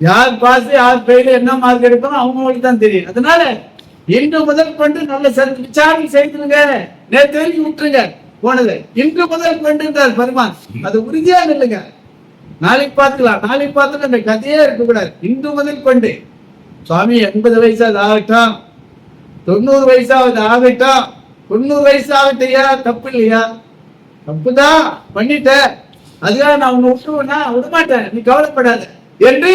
யார் பாஸ் யார் பெயில் என்ன மார்க் எடுக்கணும் அவங்களுக்கு தான் தெரியும். அதனால இன்று முதல் கொண்டு நல்ல விசாரணை செய்துருங்க. நேற்று வரைக்கும் விட்டுருங்க போனது. இன்று முதல் கொண்டுன்றார் பெருமான். அது உறுதியா இல்லைங்க. நாளைக்கு பார்த்துக்கலாம், நாளைக்கு பார்த்துட்டு அந்த கதையே இருக்கக்கூடாது. இன்று முதல் கொண்டு சுவாமி 80 வயசாவது ஆகட்டும், 90 வயசாவது ஆகட்டும், 90 வயசு ஆகட்டையா, தப்பு இல்லையா? தப்புதான் பண்ணிட்ட, அதுக்காக நான் உன்னை விட்டுருவேன்னா விடமாட்டேன், நீ கவலைப்படாத என்று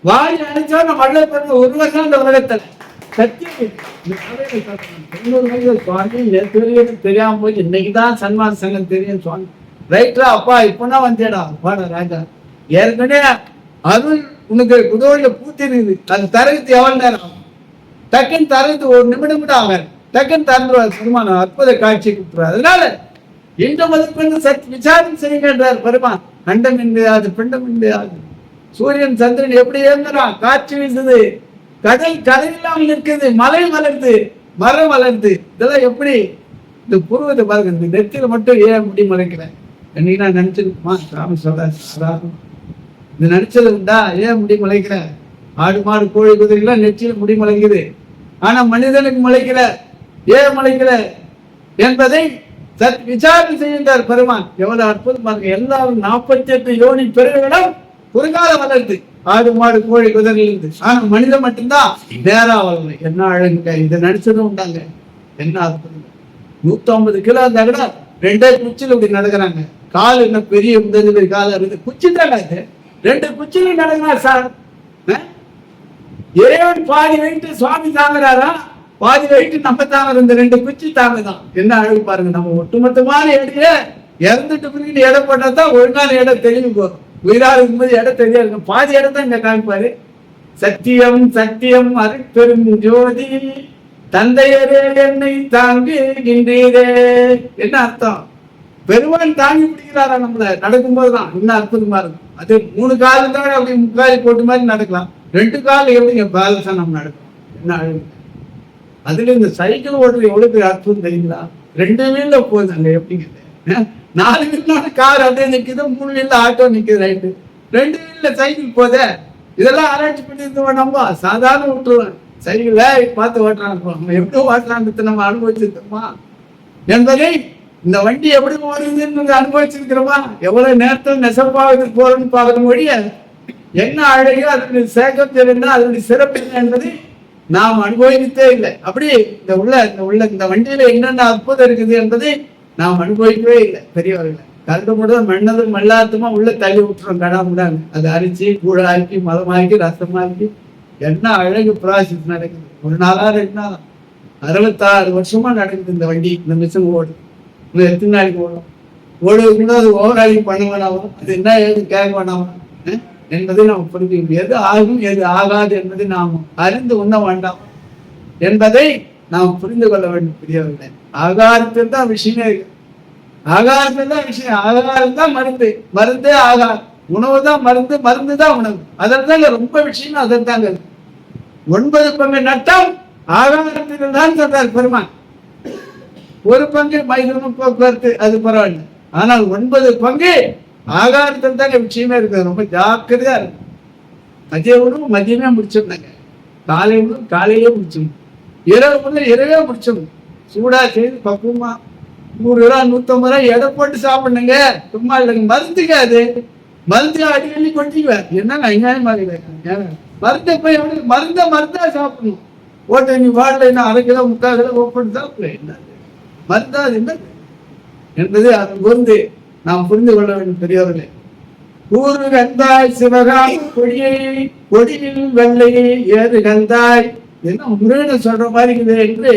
வாய் அடிச்சா நம்ம அள்ள பிறந்த ஒருவர் தான் இந்த உலகத்துல சத்தியம். 90 வயசு சுவாமி நேற்று தெரியாம போய் இன்னைக்குதான் சன்மான் சங்கம் தெரியும் சுவாமி. ரைட்டா அப்பா இப்பனா வந்தேடா பாடா ராஜா, ஏற்கனவே அருள் உனக்கு குதோல பூத்திருக்குது, அது தரகத்து எவ்வளவு நேரம் ஆகும்? டக்குன்னு தரகத்து 1 நிமிடம் கூட ஆகாது, டக்குன்னு தந்துருவார் பெருமான். அற்புத காட்சி கொடுத்துருவார். அதனால இன்று முதற்கொண்டு விசாரணை செய்கின்றார் பெருமான். அண்டம் என்பது பிண்டம் என்பது, சூரியன் சந்திரன் எப்படி இருந்தான், காட்சி வீசுது, கடல் கரையில்லாமல் இருக்குது, மலை வளருது, மரம் வளருது. இதெல்லாம் எப்படி? இந்த புருவத்தை பாருங்க, இந்த நெத்தியில மட்டும் ஏன் முடி முளைக்கிறேன் என்னைக்கு நான் நினைச்சிருக்குமா? சாமி சொல்ற சாதாரணம் இது நினைச்சது உண்டா? ஏன் முடி முளைக்கிற? ஆடு மாடு கோழி குதிரைலாம் நெற்றியில முடி முளைக்குது, ஆனா மனிதனுக்கு முளைக்கிற, ஏன் முளைக்கிற என்பதை விசாரணை செய்கின்றார் பெருமான். எவ்வளவு அற்புதம் பாருங்க. எல்லாரும் 48 யோனி பெருவிடம் குறுகால வளருது, ஆடு மாடு கோழி குதிரை இருந்து. ஆனா மனிதன் மட்டும்தான் நேரா வளரல. என்ன அழகுங்க, இதை நடிச்சதும் உண்டாங்க. என்ன அற்புதம். 150 கிலோ இருந்தா கூட 2 குச்சியில் இப்படி நடக்கிறாங்க. கால் என்ன பெரிய முதல் கால இருக்கு, குச்சி தாங்க இது, 2 குச்சியில நடக்கிறார் சார். இறைவன் பாதி வெயிட்டு சுவாமி தாங்குறாரா, பாதி வெயிட்டு நம்ம தாங்க, இந்த 2 குச்சி தாங்க தான். என்ன அழகு பாருங்க. நம்ம ஒட்டுமொத்தமான எடையே இறந்துட்டு பிரிவு எடை போட்டா தான் ஒழுங்கான இடம் தெளிவு போகும். உயிரா இருக்கும்போது இடம் தெரியா இருக்கும், பாதி இடம் தான் இங்க காமிப்பாரு. சத்தியம் சத்தியம் அருட்பெரும் ஜோதி தந்தையரே என்னை தாங்குகின்றீரே. என்ன அர்த்தம்? பெருமான் தாங்கி பிடிக்கிறாரா நம்மள நடக்கும்போதுதான். இன்னும் அற்புதமா இருக்கும். அது 3 கால் தான் அப்படி முக்காலி போட்டு மாதிரி நடக்கலாம், 2 கால் எப்படிங்க பேலன்ஸா நம்ம நடக்கலாம். என்ன அழகு. அதுல இந்த சைக்கிள் ஓட்டுறது எவ்வளவு பெரிய அற்புதம் தெரியுங்களா? 2 வீல்ல போகுது அங்க. எப்படிங்க 4 வீல்ல கார் அப்படியே நிக்குது, 3 வீல்ல ஆட்டோ நிக்குது, ரைட்டு 2 வீல்ல சைக்கிள் போத. இதெல்லாம் ஆராய்ச்சி பண்ணிட்டு நம்ம சாதாரண விட்டுருவேன். சைக்கிள் பார்த்து ஓட்டுறான், எப்படி ஓட்டுறான்னு நம்ம அனுபவிச்சிருக்கோமா என்பதை, இந்த வண்டி எப்படி ஓடுதுன்னு அனுபவிச்சிருக்கிறோமா? எவ்வளவு நேரத்தில் நெசப்பாவுக்கு போறோம்னு பார்க்கணும் ஒழிய என்ன அழகோ அதனுடைய சேகம் தெரிந்தா அதனுடைய சிறப்பு என்ன என்பதை நாம் அனுபவிக்கத்தே இல்லை. அப்படி இந்த வண்டியில என்னென்ன அற்புதம் இருக்குது என்பதை நாம் அனுபவிக்கவே இல்லை. பெரியவர்களை கண்டு மட்டும் மண்ணதும் மல்லாத்துமா உள்ள தள்ளி விட்டுறோம், கடாமுடாங்க. அதை அரிச்சு கூழாக்கி மதமாக்கி ரசமாக்கி என்ன அழகு ப்ராசஸ் நடக்குது. 1 நாளா 2 நாளா 66 வருஷமா நடக்குது இந்த வண்டி. இந்த மிஷின் ஓடு இன்னும் எத்தனை நாளைக்கு ஓடும்? ஓடுவது கூட அது ஓவராலிங் பண்ண வேணாமா, அது என்ன ஏது கேட்க வேணாமா என்பதை நாம் புரிஞ்சுக்கணும். எது ஆகும் எது ஆகாது என்பதை நாம் அறிந்து உண்ண வேண்டாம் என்பதை நாம் புரிந்து கொள்ள வேண்டும். பெரியவர்களே, ஆகாரத்தில் தான் விஷயமே இருக்கு. ஆகாரத்தில் தான் விஷயம். ஆகாரம் தான் மருந்து, மருந்தே ஆகாரம். உணவு தான் மருந்து, மருந்து தான் உணவு. அதில் தான் ரொம்ப விஷயம். அதில் தாங்க 9 பங்கு நட்டம் ஆகாரத்தில் தான் சொல்றார் பெருமான். 1 பங்கு மைதானம் போக்குவரத்து, அது பரவாயில்ல. ஆனால் 9 பங்கு ஆகாரத்தில் தாங்க விஷயமே இருக்குது. ரொம்ப ஜாக்கிரதையா இருக்கும். மதிய உணவு மதியமே முடிச்சிருந்தாங்க, காலை உணவு காலையே முடிச்சிடணும், இரவு உணவு இரவே முடிச்சிடணும். சூடா செய்து பக்குவமா 100 ரூபா 150 ரூபா எடை போட்டு சாப்பிடுங்க. சும்மா இல்லைங்க, மருந்துங்க. அது மருந்து அடிக்கடி கொட்டிக்குவேன். என்னங்க அநியாயமா இருக்காங்க. மருந்தை போய் மருந்தா சாப்பிடணும். ஓட்ட நீ வாடல என்ன 1/2 கிலோ 3/4 கிலோ போட்டு சாப்பிடுவேன். என்ன மருந்தா அது என்ன என்பது அதை பொருந்து நாம் புரிந்து கொள்ள வேண்டும். பெரியவர்களே, கூறு கந்தாய் சிவகாமி கொடியை கொடியில் வெள்ளை ஏறு கந்தாய், என்ன முருகனை சொல்ற மாதிரி இருக்குது என்று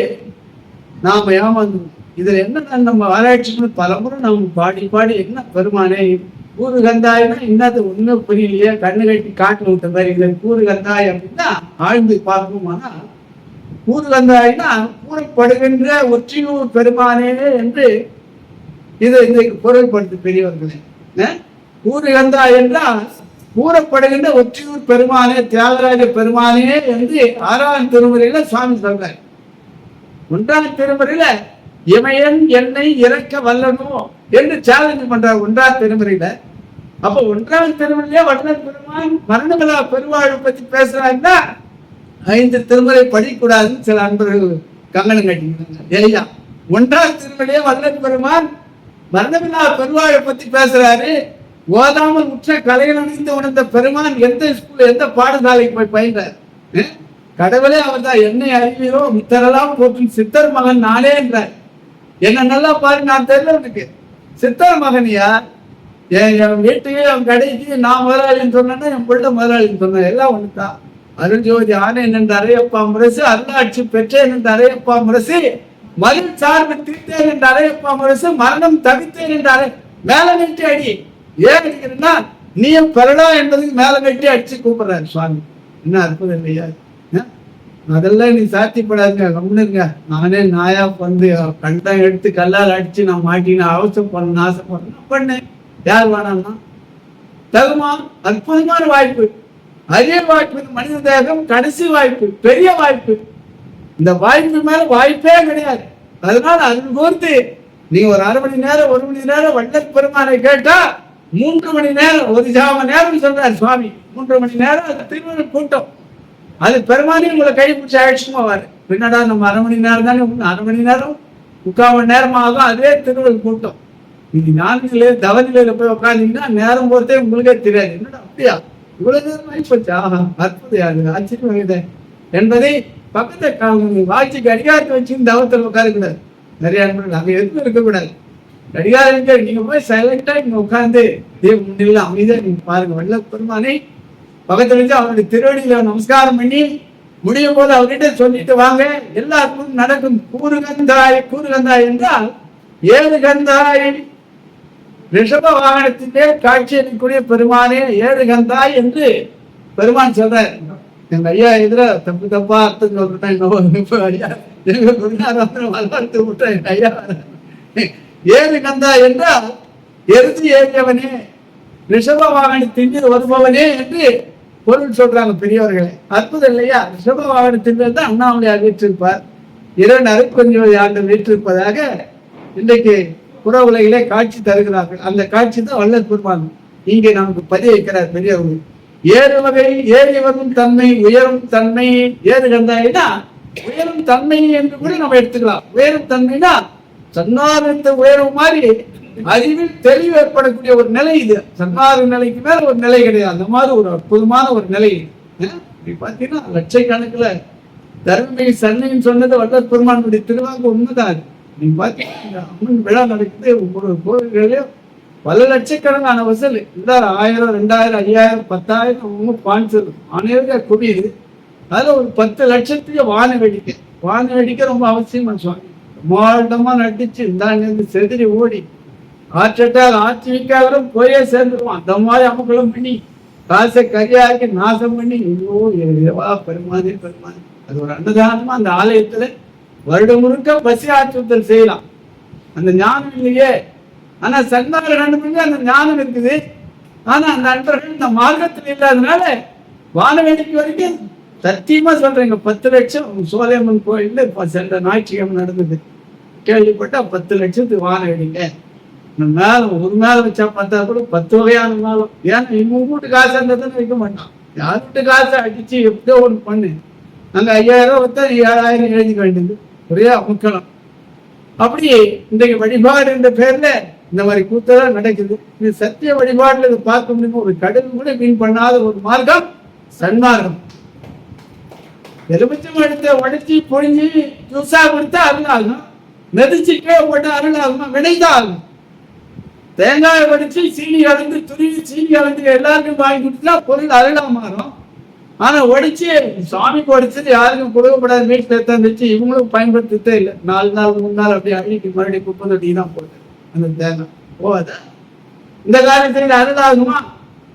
நாம ஏமாந்தோம். இதுல என்ன நம்ம ஆராய்ச்சி பலமுறை நாம் பாடி பாடி என்ன பெருமானே கூறு கந்தாய்னா என்னது ஒன்றும் புரியலையே, கண்ணு கட்டி காட்டு விட்ட மாதிரி இதை கூறு கந்தாய் அப்படின்னா ஆழ்ந்து பார்ப்போமானா, கூறு கந்தாய்னா கூறப்படுகின்ற ஒற்றியூர் பெருமானே என்று இதை இன்றைக்கு பொருள்படுத்து பெரியவர்களே. கூறு கந்தாய் என்றால் கூறப்படுகின்ற ஒற்றியூர் பெருமானே, தியாகராஜ பெருமானே என்று 6ஆம் திருமுறையில சுவாமி சொல்றார். 1ஆம் திருமுறையில இமையன் என்னை இறக்க வல்லனோ என்று சேலஞ்ச் பண்றார். 1ஆம் திருமுறையில அப்ப ஒன்றாவது திருமலையே வள்ளல் பெருமான் மரணமில்லா பெருவாழ்வு பத்தி பேசுறாங்கன்னா 5 திருமுறை படிக்கூடாதுன்னு சில அன்பர்கள் கங்கணம் கட்டிக்கிறாங்க. ஏய்யா, ஒன்றாவது திருமலையே வள்ளல் பெருமான் மரணமில்லா பெருவாழ்வை பத்தி பேசுறாரு. ஓதாமல் உற்ற கலைகள் அணிந்து உணர்ந்த பெருமான் எந்த ஸ்கூல் எந்த பாடசாலைக்கு போய் பயின்றார்? கடவுளே அவர் தான். என்னை அறிவீரோ மித்தரெல்லாம் போற்றும் சித்தர் மகன் நானே என்றார். என்ன நல்லா பாரு, நான் தெரியல சித்தர் மகனியா? என் வீட்டுக்கு என் கடைக்கு நான் முதலாளின்னு சொன்னேன்னா என் பிள்ளை முதலாளின்னு சொன்னேன். எல்லாம் ஒண்ணுதான். அருள்ஜோதி ஆனேன் என்று அரையப்பா முரசு, அருளாட்சி பெற்றேன் என்று அரையப்பா முரசு, மருள் சார்பு தீர்த்தேன் என்று அரையப்பா முரசு, மரணம் தவித்தேன் என்று மேல நெட்டி அடி. ஏன் அடிக்கிறேன்னா நீயும் பெறலா என்பதுக்கு மேல நெட்டி அடிச்சு கூப்பிடுறாரு சுவாமி. என்ன அற்புதம் இல்லையா? அதெல்லாம் நீ சாத்திப்படாதுங்க, கம்முனுங்க. நானே நாயா வந்து கண்டம் எடுத்து கல்லால் அடிச்சு நான் மாட்டின அவசரம் பண்ண நாசம் பண்ணேன். யார் வேணாம்னா தகுமா? அற்புதமான வாய்ப்பு, அரிய வாய்ப்பு. மனித தேகம் கடைசி வாய்ப்பு, பெரிய வாய்ப்பு. இந்த வாய்ப்பு மேல வாய்ப்பே கிடையாது. அதனால அருள் கூர்ந்து நீங்க ஒரு 1/2 மணி நேரம் 1 மணி நேரம் வள்ளல் பெருமானை கேட்டா 3 மணி நேரம் 1 ஜாம நேரம் சொல்றாரு சுவாமி. 3 மணி நேரம் அது திருமண கூட்டம். அது பெருமானே உங்களை கை பிடிச்சி அழைச்சுமா வாரு. பின்னடா நம்ம 1/2 மணி நேரம் தானே, 1/2 மணி நேரம் 3/4 மணி நேரம் ஆகும். அதே திருவள்ளுவர் கூட்டம். நீங்க ஞானிலே தவநிலையில போய் உட்காந்தீங்கன்னா நேரம் போறதே உங்களுக்கே தெரியாது. என்னடா அப்படியா இவ்வளவு நேரம் ஆயிப்போச்சு, ஆஹா அற்புதம், ஆச்சரியம் என்பதை பக்கத்தை வாட்சிக்கு அடிகாரத்தை வச்சு தவத்தில் உட்காரக்கூடாது. நிறைய அங்கே எதுவும் இருக்கக்கூடாது. கடிகாரம் நீங்க போய் சைலண்டா இங்க உட்கார்ந்து தேவ முன்னில அமைதியா நீங்க பாருங்க. வள்ளல் பெருமானை பக்கத்துல வச்சு அவருடைய திருவடியில நமஸ்காரம் பண்ணி முடியும் போது அவர்கிட்ட சொல்லிட்டு வாங்க. எல்லாருக்கும் நடக்கும். கூறுகந்தாய் கூறுகந்தாய் என்றால் 7 கந்தாய். ரிஷப வாகனத்திலே காட்சி அளிக்கக்கூடிய பெருமானே 7 கந்தாய் என்று பெருமான் சொல்றார். எங்க ஐயா எதிர தப்பா அர்த்தம் சொல்றேன். ஐயா எங்க குருநாதர் விட்டேன். எங்க ஐயா 7 கந்தாய் என்றால் எருது ஏறியவனே, ரிஷப வாகனத்தின் மீது வருபவனே என்று பொருள் சொல்றாங்க பெரியவர்களே. அற்புதம் இல்லையா? ரிஷப வாகனத்தின் மீது தான் அண்ணாமலையார் வீற்றிருப்பார். 2 அரைக்கொஞ்ச ஆண்டு வீற்றிருப்பதாக இன்றைக்கு புற உலகிலே காட்சி தருகிறார்கள். அந்த காட்சி தான் வள்ளல் பெருமான் இங்கே நமக்கு பதிய வைக்கிறார் பெரியவர்கள். 7 வகை ஏறி வரும் தன்மை, உயரும் தன்மை. 7 கந்தாய்னா உயரும் தன்மை என்று கூட நம்ம எடுத்துக்கலாம். உயரும் தன்மைனா சன்னாரத்தை உயரும் மாதிரி அறிவில் தெளிவு ஏற்படக்கூடிய ஒரு நிலை இது. சன்னார நிலைக்கு மேல ஒரு நிலை கிடையாது. அந்த மாதிரி ஒரு அற்புதமான ஒரு நிலை. பாத்தீங்கன்னா லட்சக்கணக்கில் தர்மமிகு சன்னைன்னு சொன்னது வள்ளல் பெருமானுடைய திருவாக்கு உண்மைதான். நீங்க பாத்தீங்கன்னா அம்மன் விழா நடக்குது. ஒவ்வொரு கோவில்களையும் பல லட்சக்கணக்கான வசூல். எல்லாரும் 1000, 2000, 5000, 10,000 பான்சல் அனைவரும் குவியுது. அதுல ஒரு 10 லட்சத்துக்கு வான வேடிக்கை. வான வேடிக்கை ரொம்ப அவசியமா சுவாமி. மாவட்டமா நடிச்சு இந்தாங்க செதிரி ஓடி ஆற்றட்டால் ஆட்சி வைக்காதவரும் போயே சேர்ந்துருவான். அந்த மாதிரி அமக்களும் பண்ணி காசை கரியாக்கி நாசம் பண்ணி பெருமானே பெருமானே. அது ஒரு அன்னதானமா அந்த ஆலயத்துல வருடம் முழுக்க பசி ஆற்றுதல் செய்யலாம். அந்த ஞானம் இல்லையே. ஆனா சன்மார்க்க நண்பர்கள் அந்த ஞானம் இருக்குது. ஆனா அந்த நண்பர்கள் இந்த மார்க்கத்தில் இல்லாதனால வான வேடிக்கை வரைக்கும் சத்தியமா சொல்றேங்க. 10 லட்சம் சோலையம்மன் கோயில்ல சென்ற ஞாயிற்றுக்கிழமை நடந்தது. கேள்விப்பட்டா 10 லட்சத்துக்கு வான வேடிக்கை. மேல ஒரு மேல வச்சா பார்த்தா கூட 10 வகையான மேலும். ஏன்னா இவங்க வீட்டு காசு இருந்ததுன்னு வைக்க மாட்டான். யார் வீட்டு காசை அடிச்சு எப்படியோ ஒன்று பண்ணு. நாங்க 5000 வச்சா 7000 எழுதிக்க வேண்டியது. ஒரே அமுக்கலாம். அப்படி இன்றைக்கு வழிபாடு என்ற பேர்ல இந்த மாதிரி கூத்தெல்லாம் நடக்குது. இது சத்திய வழிபாடுல இதை பார்க்க முடியுமோ? ஒரு கடல் கூட வீண் பண்ணாத ஒரு மார்க்கம் சன்மார்க்கம். எலுமிச்சம் எடுத்த உடைச்சி பொழிஞ்சு ஜூஸா கொடுத்தா அருள் ஆகும். மெதிச்சு கீழே போட்டா அருள் ஆகுமா? விடைதான் ஆகும். தேங்காயை உடைச்சு சீனி கலந்து துருவி சீனி கலந்து எல்லாருக்கும் வாங்கி கொடுத்தா பொருள் அருளா மாறும். ஆனா உடைச்சு சுவாமிக்கு உடைச்சது யாருக்கும் கொடுக்கப்படாத வீட்டுல எடுத்து வச்சு இவங்களும் பயன்படுத்ததே இல்லை. 4 நாள் 3 நாள் அப்படி அழிக்கு மறுபடியும் குப்பை தொட்டி தான் போட்டு அந்த தேங்காய் போவாத. இந்த காலத்தில் அருள் ஆகுமா?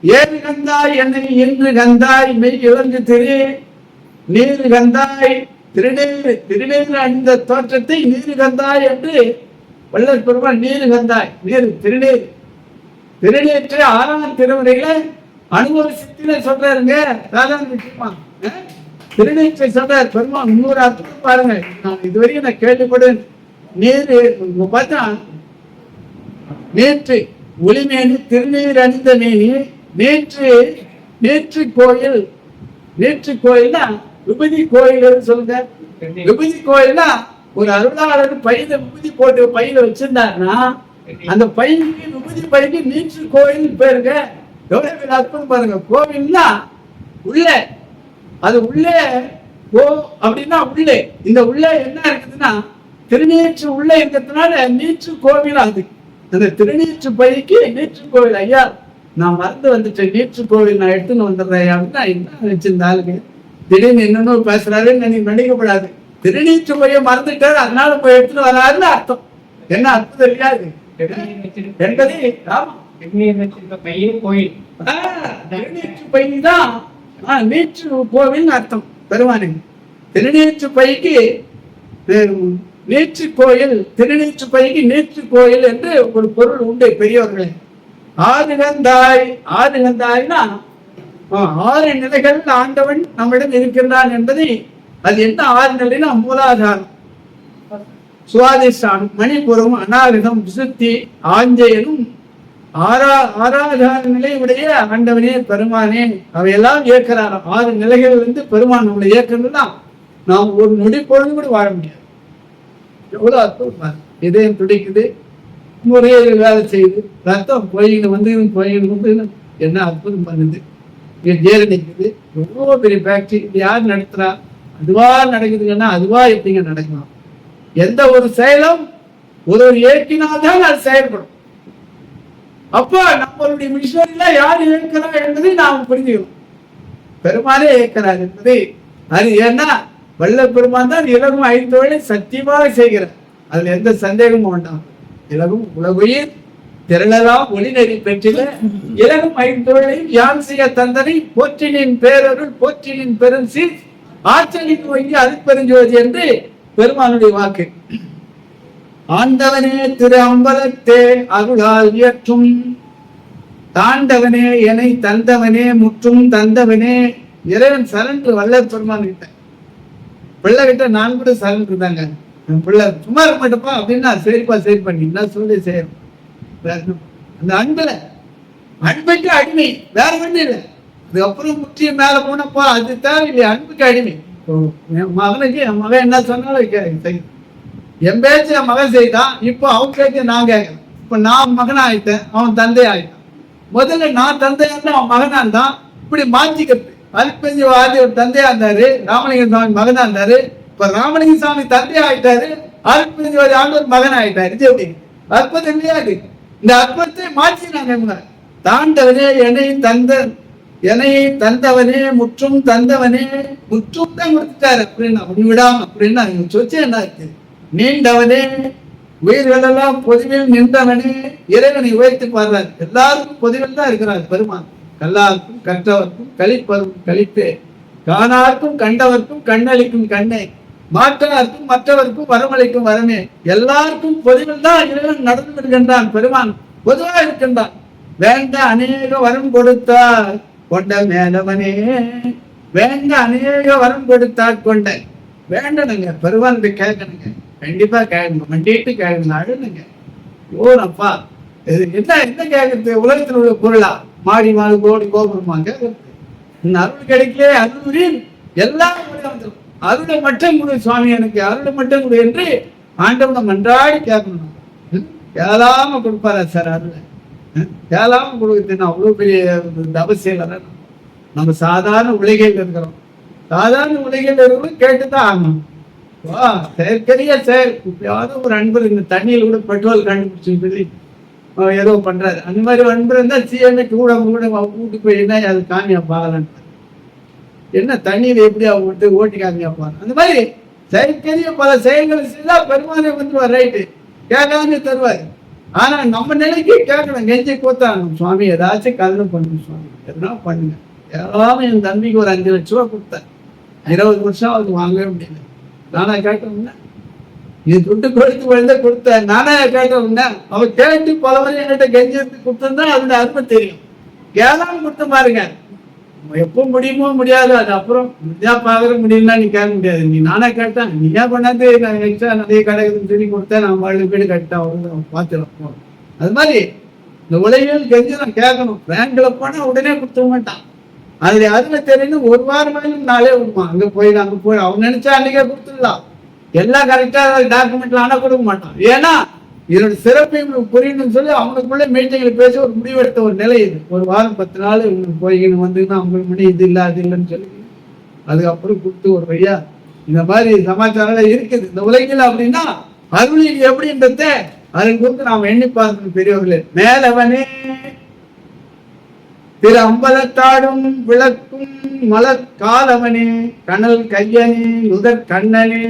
7 கந்தாய் என்னை இன்று கந்தாய் மெய் இழந்து திரு நீர் கந்தாய் திருநீர். திருநீர் அணிந்த தோற்றத்தை நீர் கந்தாய் என்று வள்ளல் பெருமான் நீர் கந்தாய் நீர் திருநீர். திருநீற்றை 6ஆம் திருமுறையில அனுபவ சித்தில சொல்றாருங்க. சாதாரண விஷயமா திருநீற்றை சொல்றாரு பெருமான். 300 அர்த்தம் பாருங்க. நான் இதுவரையும் நான் கேள்விப்படு நீர் பார்த்தா நேற்று ஒளிமேனி திருநீர் அணிந்த மேனி நேற்று நேற்று கோயில். நேற்று கோயில்னா விபூதி கோயில் சொல்லுங்க. விபூதி கோயில்னா ஒரு அருளாளர் பையில விபூதி போட்டு பையில வச்சிருந்தாருன்னா அந்த பையனுக்கு விபூதி பைக்கு நேற்று கோயில் பேருங்க. எவ்வளவு அற்புதம் பாருங்க. கோவில்னா உள்ளே, அது உள்ளே கோ அப்படின்னா உள்ளே. இந்த உள்ளே என்ன இருக்குதுன்னா திருநீற்று உள்ளே இருக்கிறதுனால நீற்று கோவில். அது அந்த திருநீற்று பைக்கு நீற்று கோவில். ஐயா நான் மறந்து வந்துட்டேன், நீற்று கோவில் நான் எடுத்துன்னு வந்துடுறேன் அப்படின்னா என்ன வச்சிருந்தாலுங்க திடீர்னு என்னன்னு பேசுறாருன்னு நீ நினைக்கப்படாது. திருநீற்று பைய மறந்துட்டாரு அதனால போய் எடுத்துட்டு வராருன்னு அர்த்தம். என்ன அர்த்தம் தெரியாது என்பது. ஆமா கோயில் திருநீற்று பை தான் நீற்று கோவில் அர்த்தம். பெருமானி திருநீற்று பைக்கு நீற்று கோயில், திருநீற்று பைக்கு நீற்று கோயில் என்று ஒரு பொருள் உண்டு பெரியவர்களே. ஆதிகந்தாய், ஆதிகந்தாய்னா 6 நிலைகள் ஆண்டவன் நம்மிடம் இருக்கின்றான் என்பதை. அது என்ன 6 நிலைன்னா மூலாதாரம், சுவாதிஷ்டானம், மணிபுரம், அநாகதம், விசுத்தி, ஆஞ்சயனும் ஆறாதார நிலை உடைய ஆண்டவனே பெருமானே அவையெல்லாம் இயக்கிறார். 6 நிலைகள் பெருமான் நம்மளை இயக்குறதுதான். நாம் ஒரு நொடி பொழுது கூட வாழ முடியாது. எவ்வளவு அற்புதம். இதயம் துடிக்குது, முறையில் வேலை செய்யுது, ரத்தம் போயின்னு என்ன அற்புதம் பண்ணுது. ஜீரணிக்குது. எவ்வளோ பெரிய ஃபேக்டரி யார் நடத்துறா? அதுவா நடக்குதுங்கன்னா அதுவா எப்படிங்க நடக்கலாம்? எந்த ஒரு செயலும் ஒரு இயக்கினால்தான் அது செயல்படும். அப்போ நம்மளுடைய மிஷனரியில யார் இயக்கிறார் என்பதை நாம் புரிஞ்சுக்கணும். பெருமானே இயக்கிறார் என்பதை அது. ஏன்னா வல்ல பெருமான் தான் இலகும் 5 தொழிலை சத்தியமாக செய்கிறார். அதுல எந்த சந்தேகமும் வேண்டாம். இலகும் உலகுயிர் திரளலாம் ஒளிநெறி பெற்றில இலகும் 5 தொழிலையும் யான் செய்ய தந்தனை போற்றினின் பேரருள் போற்றினின் பெரும் சீர் ஆச்சரிக்கு வங்கி அது பெருஞ்சோதி என்று பெருமானுடைய வாக்கு. ஆண்டவனே திரு அம்பலத்தே அருளால் இயற்றும் தாண்டவனே எனை தந்தவனே முற்றும் தந்தவனே. இறைவன் சரண்டு வல்லர் பெருமான் கிட்ட, பிள்ளை கிட்ட நான் கூட சரண்டு தாங்க. பிள்ளை சும்மா இருக்க மாட்டப்பா அப்படின்னா சரிப்பா சரி பண்ணிங்கன்னா சொல்லி செய்யணும். அந்த அன்புல அன்புக்கு அடிமை, வேற ஒண்ணு இல்லை. அதுக்கப்புறம் முற்றிய மேல போனப்பா அது தேவையில்லை. அன்புக்கு அடிமை. என் மகனுக்கு என் மகன் என்ன சொன்னாலும் செய்யும். என் பேச்சு என் மகன் செய்தான். இப்போ அவன் பேச்சு நான் கேட்கறேன். இப்ப நான் மகனா ஆயிட்டேன், அவன் தந்தை ஆயிட்டான். முதல்ல நான் தந்தையா இருந்தா அவன் மகனா இருந்தான். இப்படி மாற்றிக்கிறது. அல்பஞ்சி வாதி ஒரு தந்தையா இருந்தாரு, ராமலிங்க சாமி மகனா இருந்தாரு. இப்ப ராமலிங்க சாமி தந்தையா ஆயிட்டாரு, அல்பஞ்சி வாதி ஆண்டவர் மகன் ஆயிட்டாரு. இது எப்படி அற்புதம் இல்லையா? இந்த அற்புதத்தை மாற்றினாங்க. தாண்டவனே என்னை தந்தவனே முற்றும் தந்தவனே. முற்றும் தான் கொடுத்துட்டாரு அப்படின்னா விடாம அப்படின்னா சொச்சு என்ன இருக்கு. நீண்டவனே உயிர்கள் எல்லாம் பொதுவில் நின்றவனே. இறைவனை உயர்த்தி பாடுறாரு. எல்லாருக்கும் பொதுவில் தான் இருக்கிறார் பெருமான். கல்லாருக்கும் கற்றவர்க்கும் கழிப்பதும் கழிப்பே, காணார்க்கும் கண்டவர்க்கும் கண்ணளிக்கும் கண்ணே, மாற்றார்க்கும் மற்றவர்க்கும் வரமளிக்கும் வரமே. எல்லாருக்கும் பொதுவில் தான் இறைவன் நடந்து இருக்கின்றான். பெருமான் பொதுவா இருக்கின்றான். வேண்ட அநேக வரம் கொடுத்தார் கொண்ட மேலவனே. வேண்ட அநேக வரம் கொடுத்தார் கொண்ட. வேண்டனுங்க பெருமான் கேட்கணுங்க. கண்டிப்பா கேட்கணும். மண்டிட்டு கேட்கணும். அழுனுங்க. ஓப்பா என்ன என்ன கேட்கறது? உலகத்தில் உள்ள பொருளா? மாடி மாடு கோடி கோபுரமா கேட்கறது? இந்த அருள் கிடைக்கல. அருள் எல்லாம் வந்துடும். அருளை மட்டும் கொடு சுவாமி, எனக்கு அருளை மட்டும் கொடு என்று ஆண்டவனை மன்றாடி கேட்கணும். கேளாம கொடுப்பாரா சார் அருளை? கேளாம கொடுக்குறதுன்னா அவ்வளவு பெரிய அவசியம். நம்ம சாதாரண உலகையில் இருக்கிறோம். சாதாரண உலகையில் இருக்கிறோம் கேட்டுதான் ஆகணும். செயற்கரிய செயல். இப்பயாவது ஒரு அன்பர் இந்த தண்ணியில் கூட பெட்ரோல் கண்டுபிடிச்சு சொல்லி ஏதோ பண்றாரு. அந்த மாதிரி அன்பர் இருந்தா சிஎம்ஏ கூட கூட்டு போயின்னா அது காமியா பாகலான். என்ன தண்ணியில எப்படி அவங்க ஓட்டி காமியா பாரு. அந்த மாதிரி செயற்கரிய பல செயல்களை செய்தா பெருமானை வந்துருவார். ரைட்டு கேட்காம தருவாரு. ஆனா நம்ம நிலைக்கு கேட்கணும். நெஞ்சை கூத்தாங்க. சுவாமி ஏதாச்சும் கல்வி பண்ணுங்க சுவாமி, எதுனா பண்ணுங்க. எல்லாமே என் தம்பிக்கு ஒரு 5 லட்ச ரூபா கொடுத்தேன். 20 வருஷம் அவருக்கு வாங்கவே முடியல. நானா கேட்டோம்னா இது துட்டு கொடுத்து குழந்தை கொடுத்தேன். நானே கேட்டோம்னா அவன் கேட்டு பல வரை என்கிட்ட கெஞ்சி கொடுத்தா அதோட அருமை தெரியும். கேளாம கொடுத்த பாருங்க. எப்போ முடியுமோ முடியாது. அது அப்புறம் முடிஞ்சா பாக்குற முடியும்னா நீ கேட்க முடியாது. நீ நானே கேட்டேன். நீ ஏன் பண்ணாது எக்ஸ்ட்ரா நிறைய கிடைக்குதுன்னு சொல்லி கொடுத்தேன். நான் 7 வீடு கட்டேன். அவங்க பார்த்துடும். அது மாதிரி இந்த உலகில் கெஞ்சி நான் கேட்கணும். பேங்க்ல போனா உடனே கொடுத்துக்க மாட்டான். அதுல அருமை தெரியணும். ஒரு வாரம் நாளே விடுவான். அங்க போய் அவன் நினைச்சா அன்னைக்கே கொடுத்துடலாம். எல்லாம் கரெக்டா டாக்குமெண்ட்ல ஆனா கொடுக்க மாட்டான். ஏன்னா இதோட சிறப்பை இவங்களுக்கு புரியணும்னு சொல்லி அவங்களுக்குள்ள மீட்டிங்ல பேசி ஒரு முடிவெடுத்த ஒரு நிலை இது. ஒரு வாரம் 10 நாள் இவங்களுக்கு போய்கணும் வந்துன்னா அவங்களுக்கு முன்னாடி இது இல்லை அது இல்லைன்னு சொல்லி அதுக்கப்புறம் கொடுத்து ஒரு வழியா இந்த மாதிரி சமாச்சாரம் இருக்குது இந்த உலகில். அப்படின்னா அருளில் எப்படின்றத அதன் குறித்து நாம் எண்ணி பார்க்கணும் பெரியவர்களே. மேலவனே திரு அம்பலத்தாடும் விளக்கும் மலர் காலவனே கனல் கையனே முதற் கண்ணனே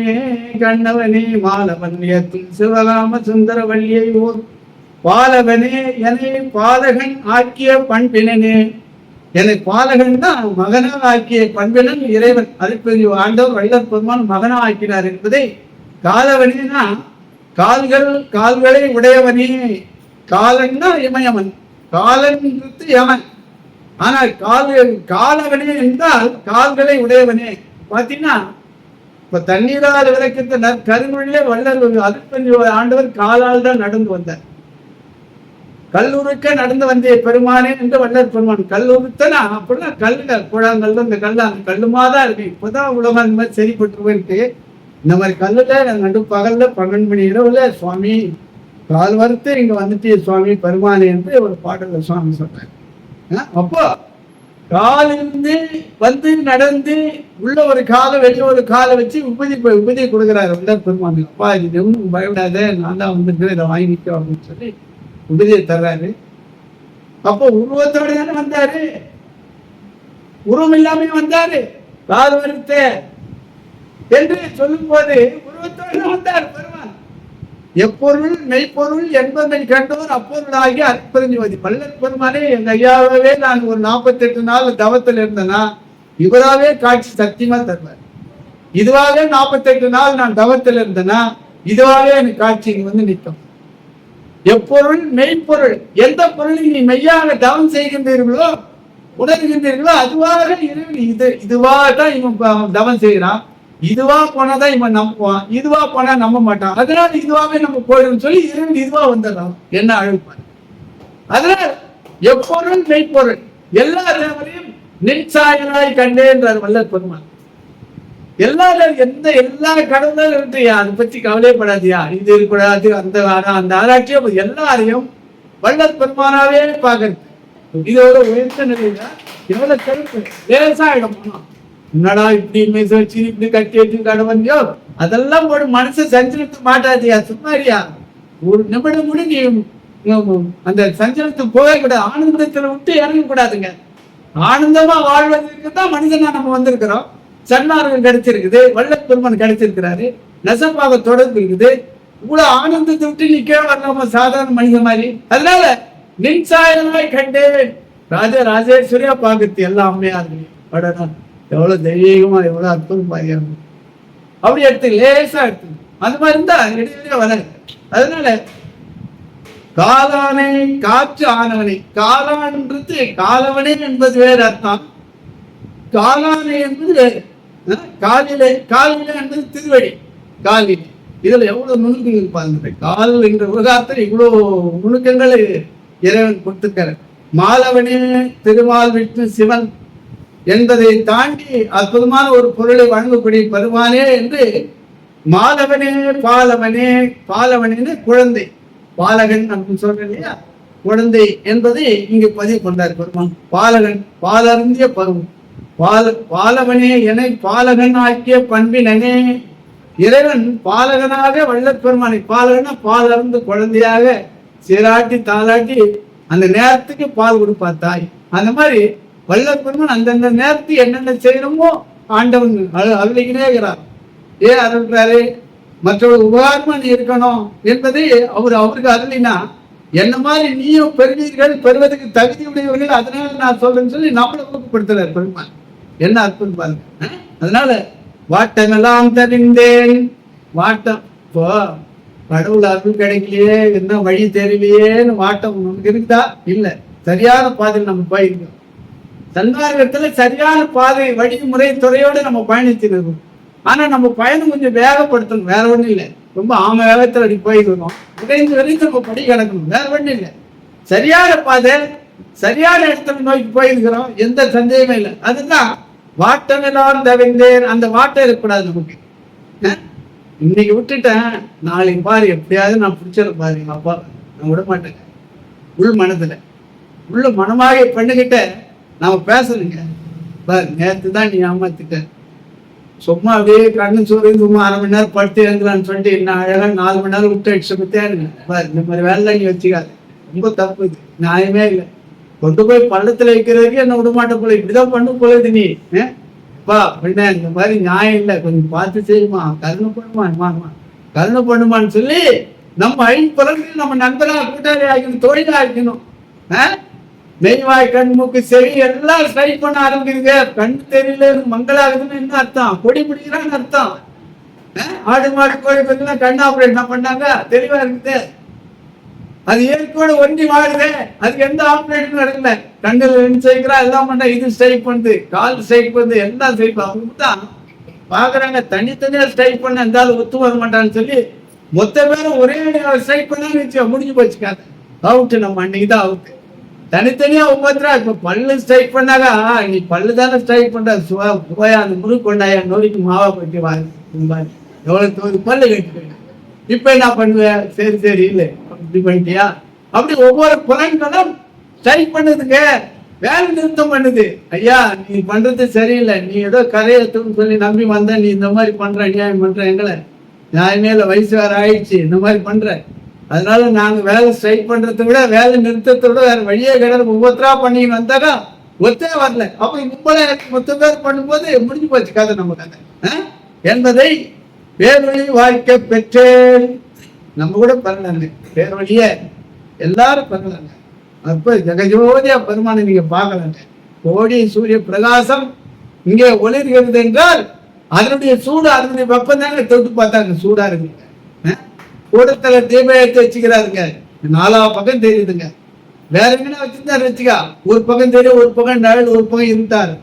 கண்ணவனே மாலவன் ஏத்தும் சிவகாம சுந்தர வள்ளியை ஓர் பாலவனே என்னை பாலகன் ஆக்கிய பண்பினனே. என்னை பாலகன் தான் மகனாக ஆக்கிய பண்பினன் இறைவன். அதுக்கு ஆண்டவர் வள்ளல் பெருமான் மகனா ஆக்கினார் என்பதை காலவனேனா கால்களை உடையவனே. காலன்னா இமயவன், காலன் யமன். ஆனால் காலவனே என்றால் கால்களை உடையவனே. பாத்தீங்கன்னா இப்ப தண்ணீரால் விளக்கித்த கருங்கொழிலே வள்ளல் அதுக்கு ஆண்டவர் காலால் தான் நடந்து வந்தார். கல்லூருக்க நடந்து வந்தே பெருமானே என்று வள்ளல் பெருமான். கல்லூருத்தனா அப்படின்னா கல்லுங்க குழாங்கல்ல இந்த கல்லு அந்த கல்லுமாதான் இருக்கு. இப்பதான் உலகம் இந்த மாதிரி சரிப்பட்டுருவேன்ட்டு இந்த மாதிரி கல்லுல நடு பகல்ல 12 மணி இரவுல சுவாமி கால் வறுத்து இங்க வந்துட்டு சுவாமி பெருமானே என்று ஒரு பாடல சுவாமி சொல்றாரு. அப்போ காலிருந்து வந்து நடந்து உள்ள ஒரு காலை வெளியே ஒரு காலை வச்சு உபதி கொடுக்குறாரு வள்ளல் பெருமான். அப்பா இது ஒன்றும் பயப்படாத, நான் தான் வந்துருக்கிறேன், இதை வாங்கிக்கோ அப்படின்னு சொல்லி உபதியை தர்றாரு. அப்போ உருவத்தோட தானே வந்தாரு, உருவம் இல்லாம வந்தாரு. கால் வருத்த என்று சொல்லும் போது உருவத்தோடு வந்தார் பெருமான். எப்பொருள் மெய்ப்பொருள் என்பதை கண்டோர் அப்பொருளாகி அற்புதஞ்சுவதி. வள்ளல் பெருமானே எங்க ஐயாவே நான் ஒரு 48 நாள் தவத்தில் இருந்தேன்னா இவராவே காட்சி சத்தியமா தருவார். இதுவாகவே 48 நாள் நான் தவத்தில் இருந்தேன்னா இதுவாகவே எனக்கு காட்சி இங்க வந்து நிற்கும். எப்பொருள் மெய்ப்பொருள், எந்த பொருளை நீ மெய்யாக தவம் செய்கின்றீர்களோ உணர்கின்றீர்களோ அதுவாக இறைவன் இதுவாகத்தான் இவன் தவம் செய்கிறான். இதுவா போனாதான் இவன் நம்புவான், இதுவா போனா நம்ப மாட்டான். அதனால இதுவாவே நம்ம போயிடும் சொல்லி இறைவன் இதுவா வந்துடுறான். என்ன அழைப்பான். அதனால எப்பொருள் மெய்ப்பொருள் எல்லா தேவரையும் நின்சாயனாய் கண்டேன்றார் வள்ளல் பெருமான். எல்லா கடவுளும் இருந்தியா, அதை பத்தி கவலைப்படாதியா, இது இருக்கக்கூடாது அந்த ஆராய்ச்சியும் எல்லாரையும் வள்ளல் பெருமானாவே பாக்குறது. இதோட உயர்ந்த நிலையில எவ்வளவு கருப்பு லேசாயிடும். என்னடா இப்படி மீச வச்சு இப்படி கட்டி வச்சு கடவந்தியோ அதெல்லாம் போட்டு மனசை சஞ்சலத்து மாட்டாதியா, சும்மாரியா. ஒரு நிமிடம் கூட நீ அந்த சஞ்சலத்தை போகவே கூடாது. ஆனந்தத்துல விட்டு இறங்க கூடாதுங்க. ஆனந்தமா வாழ்வதற்கு தான் மனிதனா நம்ம வந்திருக்கிறோம். சன்மார்க்கம் கிடைச்சிருக்குது, வள்ளல் பெருமான் கிடைச்சிருக்கிறாரு, நெசப்பாக தொடர்பு இருக்குது. இவ்வளவு ஆனந்தத்தை விட்டு நீ கீழே வரலாமா சாதாரண மனித மாதிரி. அதனால நின்சாயனாய் கண்டேன் ராஜேஸ்வரியா பாக்குறது எல்லா அம்மையார்களையும் படனா எவ்வளவு தெய்வீகமா எவ்வளவு அற்புதம் பாருங்க. அப்படி எடுத்து லேசா எடுத்து அந்த மாதிரி இருந்தா இடையிலே வராது. அதனால காலானை காற்று ஆனவனை, காலான்றது காலவனே என்பது வேறு அர்த்தம், காலானை என்பது வேறு. காலிலே என்பது திருவடி காலிலே. இதுல எவ்வளவு நுணுக்கங்கள் பாருங்க. கால் என்ற விவகாரத்தில் இவ்வளவு நுணுக்கங்களை இறைவன் கொடுத்திருக்காரு. மாலவனே திருமால் விஷ்ணு சிவன் என்பதை தாண்டி அற்புதமான ஒரு பொருளை வழங்கக்கூடிய பெருமானே என்று மாலவனே பாலவனே. பாலவனே குழந்தை, பாலகன் அப்படின்னு சொல்றேன் இல்லையா, குழந்தை என்பதை இங்கு பதிவு கொண்டார் பெருமான். பாலகன் பாலருந்திய பருவம். பாலவனே என பாலகன் ஆக்கிய பண்பினனே. இறைவன் பாலகனாக வள்ளல் பெருமானை, பாலகனா பாலருந்து குழந்தையாக சீராட்டி தாளாட்டி அந்த நேரத்துக்கு பால் கொடுப்பார் தாய். அந்த மாதிரி வள்ளல் பெருமான் அந்தந்த நேரத்துக்கு என்னென்ன செய்யணுமோ ஆண்டவன் அருளிக்கிட்டே இருக்கிறார். ஏன் அருள்றாரு, மற்றவர்கள் உபகாரமா நீ இருக்கணும் என்பதை அவருக்கு அருளினா என்ன மாதிரி நீயும் பெறுவீர்கள், பெறுவதற்கு தகுதி உடையவர்கள், அதனால நான் சொல்றேன்னு சொல்லி நம்மளை ஊக்கப்படுத்துறார் பெருமான். என்ன அற்புதம் பாருங்க. அதனால வாட்டமெல்லாம் தெரிந்தேன். வாட்டம் இப்போ கடவுள் அருள் கிடைக்கலையே, என்ன வழி தெரியலையேன்னு வாட்டம் நமக்கு இருக்குதா? இல்லை. சரியான பாதையில் நம்ம போயிருக்கோம். சன்மார்க்கத்துல சரியான பாதை வழிமுறை துறையோடு நம்ம பயணிச்சிருக்கோம். ஆனா நம்ம பயணம் கொஞ்சம் வேகப்படுத்தணும், வேற ஒண்ணும் இல்லை. ரொம்ப வேகத்துல அப்படி போயிருக்கோம். உடைந்து வரைக்கும் நம்ம படி கிடக்கணும், வேற ஒண்ணும் இல்லை. சரியான பாதை, சரியான இடத்துல நோக்கி போயிருக்கிறோம், எந்த சந்தேகமே இல்லை. அதுதான் வாட்டமெல்லாம் தவிர்ந்தேன், அந்த வாட்டம் இருக்கக்கூடாது நமக்கு. இன்னைக்கு விட்டுட்டேன், நாளைக்கு பாரு எப்படியாவது நான் பிடிச்சத பாரு எங்க அப்பா, நான் விட மாட்டேங்க. உள் மனதுல உள்ள மனமாக பெண்ணுகிட்ட நாம பேசணுங்க. பாரு நேற்று தான் நீ ஏமாத்திட்ட, சும்மா அப்படியே கண்ணு சோறு சும்மா 1/2 மணி நேரம் படுத்து எழுந்துலான்னு சொல்லிட்டு என்ன அழகா 4 மணி நேரம் விட்டு அடிச்சு பத்தியாருங்க. பாரு இந்த மாதிரி வேலை நீ வச்சுக்காது, ரொம்ப தப்பு, இது நியாயமே இல்லை. கொண்டு போய் பள்ளத்துல வைக்கிற வரைக்கும் என்ன விட மாட்டேன் போல, இப்படிதான் பண்ணு போலது நீ. பா அப்படின்னா இந்த மாதிரி நியாயம் இல்லை, கொஞ்சம் பார்த்து செய்யுமா, கருணை பண்ணுமா, கருணை பண்ணுமான்னு சொல்லி நம்ம ஐம்பலன்கள் நம்ம நண்பரா கூட்டாளி ஆக்கணும், தொழிலா ஆக்கணும். மெய்வாய் கண் மூக்கு செவி எல்லாம் ட்ரை பண்ண ஆரம்பிக்குதுங்க. கண் தெரியல மங்களாகுதுன்னு என்ன அர்த்தம், கொடி பிடிக்கிறான்னு அர்த்தம். ஆடு மாடு கோழி பத்திலாம் கண் ஆபரேட் என்ன பண்ணாங்க, தெளிவா இருக்குது. அது ஏற்கோடு ஒன்றி வாழுது, அதுக்கு எந்த ஆப்ரேஷன் நடக்கல. கண்ணில் சேர்க்கிறா எல்லாம் பண்ண, இது ஸ்ட்ரைக் பண்ணுது, கால் ஸ்ட்ரைக் பண்ணுது, எல்லாம் ஸ்ட்ரைக். அவங்க தான் பாக்குறாங்க, தனித்தனியா ஸ்ட்ரைக் பண்ண இருந்தாலும் ஒத்து வர மாட்டான்னு சொல்லி மொத்த பேரும் ஒரே ஸ்ட்ரைக் பண்ணான்னு முடிஞ்சு போச்சுக்காங்க. அவுட்டு, நம்ம அன்னைக்கு தான் அவுட்டு. தனித்தனியா ஒவ்வொருத்தரா இப்ப பல்லு ஸ்ட்ரைக் பண்ணாங்க, நீ பல்லு தானே ஸ்ட்ரைக் பண்ற, சுவையா அந்த முறுக்கு கொண்டாயா நோய்க்கு மாவா போயிட்டு வாங்க, எவ்வளவு பல்லு கட்டு. இப்ப என்ன பண்ணுவேன், சரி சரி இல்லை இப்படி பண்ணிட்டியா, அப்படி ஒவ்வொரு புலன்களும் ஸ்ட்ரைக் பண்ணுதுங்க, வேலை நிறுத்தம் பண்ணுது. ஐயா நீ பண்றது சரியில்லை, நீ ஏதோ கரையத்துன்னு சொல்லி நம்பி வந்த, நீ இந்த மாதிரி பண்ற, நியாயம் பண்ற, எங்களை நியாயமே இல்லை, வயசு வேற ஆயிடுச்சு, இந்த மாதிரி பண்ற, அதனால நாங்க வேலை ஸ்ட்ரைக் பண்றதை விட வேலை நிறுத்தத்தை விட வேற வழியே கிடையாது, ஒவ்வொருத்தரா பண்ணின்னு வந்தாக்கா ஒத்தே வரல. அப்படி முப்பது மொத்த பேர் பண்ணும்போது முடிஞ்சு போச்சு கதை, நம்ம கதை என்பதை பேர்வழி வாய்க்க பெற்றேன். நம்ம கூட பண்ணலாங்க பேர்வழிய, எல்லாரும் பண்ணலாங்க. அப்ப ஜெகஜோதியா பெருமானை நீங்க பார்க்கலாங்க. கோடி சூரிய பிரகாசம் இங்கே ஒளிர்கிறது என்றால் அதனுடைய சூடு, அதனுடைய வெப்பம் தாங்க. தொட்டு பார்த்தாங்க சூடா இருக்குங்க. கூடத்துல தீபம் எடுத்து வச்சுக்கிறாருங்க, 4 பக்கம் தெரியுதுங்க. வேற எங்கன்னா வச்சிருந்தாரு வச்சுக்கா, ஒரு பக்கம் தெரியும், ஒரு பக்கம் நிழல், ஒரு பக்கம் இருந்தாரு.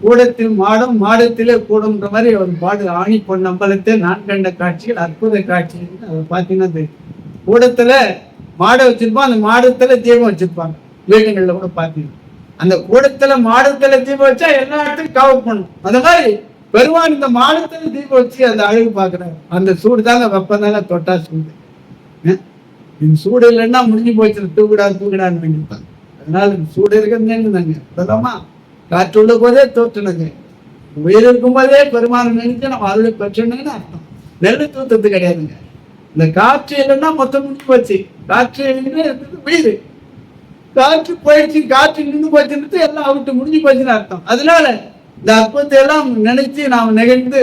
கூடத்தில் மாடம், மாடத்திலே கூடம்ன்ற மாதிரி ஒரு பாடு. ஆணி பொன் அம்பலத்தை நான் கண்ட காட்சிகள் அற்புத காட்சி, அதை பார்த்தீங்கன்னா தெரியும். கூடத்துல மாடை வச்சிருப்பான், அந்த மாடத்துல தீபம் வச்சிருப்பாங்க. வீடுகளில் கூட பார்த்தீங்கன்னா அந்த கூடத்துல மாடத்துல தீபம் வச்சா எல்லா இடத்துக்கும் கவர் பண்ணும். அந்த மாதிரி பெருமான் இந்த மாடத்துல தீபம் வச்சு அந்த அழகு பார்க்குறாரு. அந்த சூடு தாங்க, வெப்பம் தாங்க, தொட்டா சூடு. இந்த சூடு இல்லைன்னா முடிஞ்சு போச்சு, தூக்கிடான்னு வேண்டியிருப்பாங்க. அதனால இந்த சூடு இருக்கிறது சொல்லலாமா, காற்று உள்ள போதே தோற்றுனுங்க, உயிர் இருக்கும் போதே பெருமானை நினைச்சு நம்ம அருளை பெற்றணுங்கன்னு அர்த்தம். நெல் தூத்துறது கிடையாதுங்க. இந்த காற்று இல்லைன்னா மொத்தம் முடிஞ்சு போச்சு. காற்று இருக்குது உயிர், காற்று போயிடுச்சு, காற்று நின்று போச்சுன்னு எல்லாம் அவர்கிட்ட முடிஞ்சு போச்சுன்னு அர்த்தம். அதனால இந்த அற்புதத்தை எல்லாம் நினைச்சு நாம் நிகழ்ந்து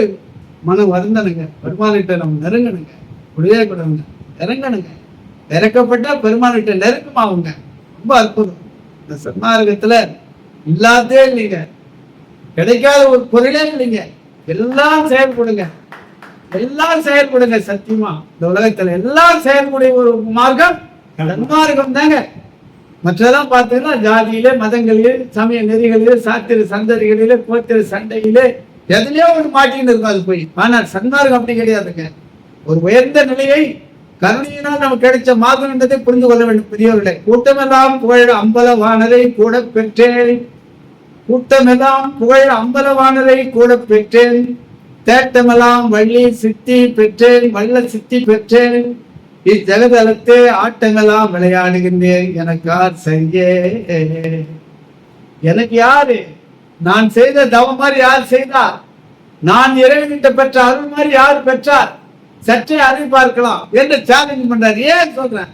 மனம் வருந்தனுங்க, பெருமானிட்ட நம்ம நெருங்கணுங்க, முடிவே கூடங்க, இறங்கணுங்க. இறக்கப்பட்டா பெருமானிட்ட நெருக்கமாகுங்க. ரொம்ப அற்புதம். இந்த சன்மார்க்கத்துல இல்லாதே இல்லைங்க, கிடைக்காத ஒரு பொருளே இல்லைங்க. எல்லாம் செயல்படுங்க, எல்லாம் செயல்படுங்க. சத்தியமா இந்த உலகத்துல எல்லாம் செயல்படைய ஒரு மார்க்கம் சன்மார்க்கம் தாங்க. மற்றெல்லாம் பார்த்தீங்கன்னா ஜாதியிலே, மதங்களிலே, சமய நெறிகளிலே, சாத்திர சந்ததிகளிலே, கோத்திர சண்டையிலே எதுலையோ ஒரு மாட்டின்னு இருக்கும் அது போய். ஆனால் சன்மார்க்கம் அப்படி கிடையாதுங்க. ஒரு உயர்ந்த நிலையை கருணையினால் நமக்கு கிடைச்ச மார்க்கம் என்றதை புரிந்து கொள்ள வேண்டும் பெரியவர்களே. கூட்டமெல்லாம் புகழ் அம்பலவானரை கூட பெற்றேன், கூட்டமெல்லாம் புகழ் அம்பலவானரை கூட பெற்றேன், தேட்டமெல்லாம் வள்ளி சித்தி பெற்றேன், வல்ல சித்தி பெற்றேன், இச்சகதலத்தே ஆட்டமெல்லாம் விளையாடுகின்றேன், எனக்கு யார் சரியே, எனக்கு யாரு, நான் செய்த தவம் மாதிரி யார் செய்தார், நான் இறைவன்கிட்ட பெற்ற அருள் மாதிரி யார் பெற்றார், சற்றே அறிவு பார்க்கலாம் என்று சேலஞ்ச் பண்றாரு. ஏன் சொல்றேன்,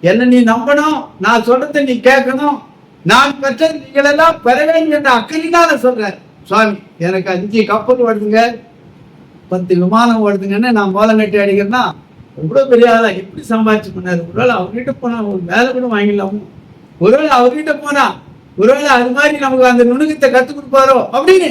என்ன நீ நம்பணும், நான் சொல்றதை நீ கேட்கணும், நான் பெற்றது நீங்கள் எல்லாம் பெற வேண்டும் என்ற அக்கறையினால சொல்றேன். சுவாமி எனக்கு 5 கப்பல் வருதுங்க, 10 விமானம் வருதுங்கன்னு நான் மோலம் கட்டி அடிக்கிறேன்னா எவ்வளவு பெரிய ஆளா, எப்படி சம்பாதிச்சு பண்ணாரு. ஒருவேளை அவர்கிட்ட போனா ஒரு வேலை கூட வாங்கிடலாம், ஒருவேளை அவர்கிட்ட போனா ஒருவேளை அது மாதிரி நமக்கு அந்த நுணுக்கத்தை கற்றுக் கொடுப்பாரோ அப்படின்னு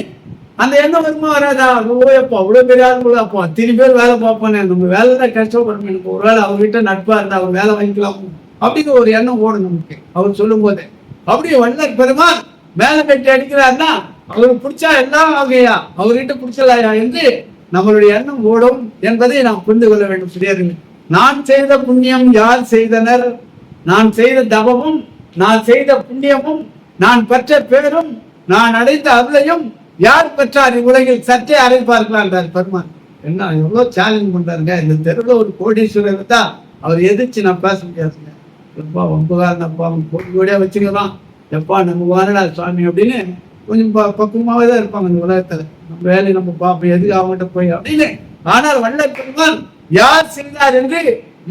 அந்த எண்ணம் வருமா வராதா. ஓயப்போ அவ்வளவு பெரிய ஆள், அப்போ 3 பேர் வேலை பார்ப்போம், நம்ம வேலை தான் கஷ்டப்படணும், எனக்கு ஒருவேளை அவர்கிட்ட நட்பா இருந்தா அவர் வேலை வாங்கிக்கலாம் அப்படின்னு ஒரு எண்ணம் ஓடும் நமக்கு. அவர் சொல்லும் போது அப்படியே வல்லர் பெருமான் வேலை கட்டி அடிக்கிறாருன்னா அவருக்கு பிடிச்சா எல்லாம் ஆகையா, அவர்கிட்ட பிடிச்சலாயா என்று நம்மளுடைய எண்ணம் ஓடும் என்பதை நாம் புரிந்து கொள்ள வேண்டும். சிறியர்கள், நான் செய்த புண்ணியம் யார் செய்தனர், நான் செய்த தவமும் நான் செய்த புண்ணியமும் நான் பெற்ற பேரும் நான் அடைந்த அருளையும் யார் பெற்றார் இவ்வுலகில் சற்றே அறைப்பார்களா என்றார் பெருமான். என்ன எவ்வளவு சேலஞ்ச் பண்றாருங்க. இந்த தெருவில் ஒரு கோடீஸ்வரர் தான் அவர் எதிர்த்து நான் பேச முடியாதுங்க. எப்பா ஒம்புகாரனப்பா அவன் கோடியா வச்சுக்கலாம், எப்பா நம்ம வாரடா சுவாமி அப்படின்னு கொஞ்சம் பக்குவமாவே தான் இருப்பாங்க இந்த உலகத்துல. நம்ம வேலையை நம்ம பார்ப்போம், எதுக்கு அவங்ககிட்ட போய் அப்படின்னு. ஆனால் வள்ளல் பெருமான் யார் செய்தார் என்று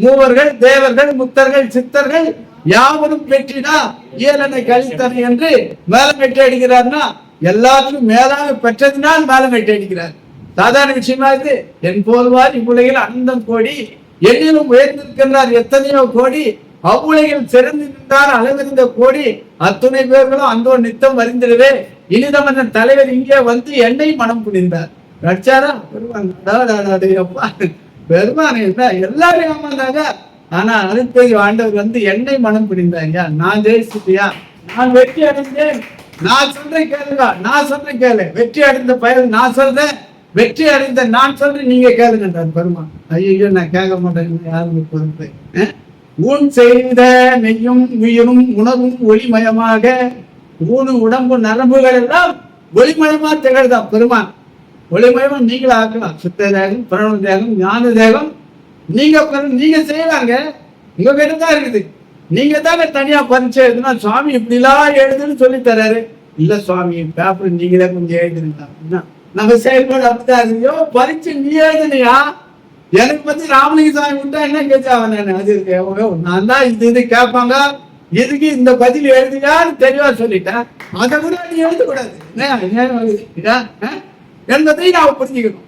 மூவர்கள் தேவர்கள் முத்தர்கள் சித்தர்கள் யாவரும் பெற்றினா இயலனை கழித்தனை என்று மேலம் வெட்டி அடிக்கிறார்னா எல்லாத்துக்கும் மேலாக பெற்றதினால் மேலம் வெட்டி அடிக்கிறார். சாதாரண விஷயமா இது. என் போல்வார் இவ்வுலகில் அனந்தம் கோடி எண்ணிலும் உயர்ந்திருக்கின்றார் எத்தனையோ கோடி அவ்வுலகில் சிறந்து நின்றார் அளவிருந்த கோடி அத்துணை பேர்களும் அந்தோ நித்தம் வருந்திடவே இனிதமன்ற தலைவர் இங்கே வந்து என்னை மனம் புரிந்தார். நடிச்சாரா பெருமான் எல்லாரும் ஏமாந்தாங்க. ஆனா அனுப்பதி ஆண்டவர் வந்து என்னை மனம் புரிந்தாங்க. நான் ஜெயிச்சிட்டியா, நான் வெற்றி அடைந்தேன், நான் சொல்றேன் கேளுங்க, நான் சொல்றேன் கேளு, வெற்றி அடைந்த பயன் நான் சொல்றேன், வெற்றி அடைந்த நான் சொல்றேன் நீங்க கேளுங்கன்றார் பெருமான். ஐயோ நான் கேட்க மாட்டேன், யாருமே பொறுப்பு. ஊன் செய்த நெய்யும் உயிரும் உணவும் ஒளிமயமாக ஊனு உடம்பு நரம்புகள் எல்லாம் ஒளிமயமா திகழ்தான் பெருமான். ஒளிமயமா நீங்கள ஆக்கலாம். சுத்த தேகம், பிரணவ தேகம், ஞான தேகம் நீங்க செய்யலாங்க. உங்க கிட்ட தான் இருக்குது. நீங்க தானே தனியா பரிச்சை எழுதுனா சுவாமி இப்படிலாம் எழுதுன்னு சொல்லி தர்றாரு. இல்ல சுவாமி பேப்பர் நீங்களே கொஞ்சம் எழுதுறீங்களா? நம்ம செயல்பாடு அப்படிதான் இருக்கையோ பரிச்சை நீ எழுதுனியா? எனக்கு பத்தி ராமலிங்க சாமி விட்டா என்ன கேட்டாவன் அது நான் தான் இது கேட்பாங்க, இதுக்கு இந்த பதில் எழுதியான்னு தெளிவா சொல்லிட்டேன். அதை கூட நீ எழுதக்கூடாது என்பதை நான் புரிஞ்சுக்கணும்.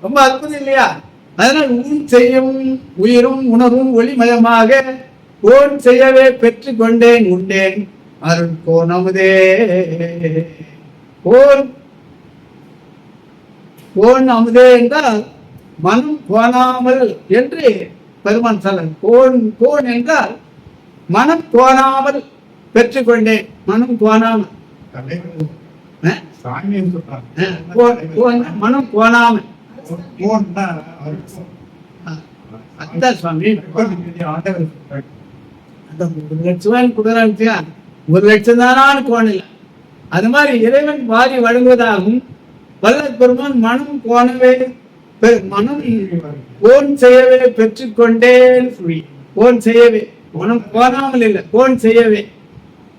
ரொம்ப அற்புதம் இல்லையா? அதனால் ஊன் செய்யும் உயிரும் உணர்வும் ஒளிமயமாக ஓன் செய்யவே பெற்று கொண்டேன் உண்டேன் அருள் கோணமுதே. கோன் அமுதே என்றால் மனம் கோணாமல் என்று பெருமான் சொல்ல. கோன் என்றால் மனம் கோணாமல் பெற்றுக்கொண்டேன். மனம் கோணாமல் மனம் கோணாமல் சுவாமி 1,00,000 கொடுக்குறாங்க. 1,00,000 தானான்னு கோணல. அது மாதிரி இறைவன் வாரி வழங்குவதாகவும் வல்லற் பெருமான் மனம் கோணவே மனம் கோன் செய்யவே பெற்றுக்கொண்டேன். கோன் செய்யவே மனம் கோணாமல் இல்லை, கோன் செய்யவே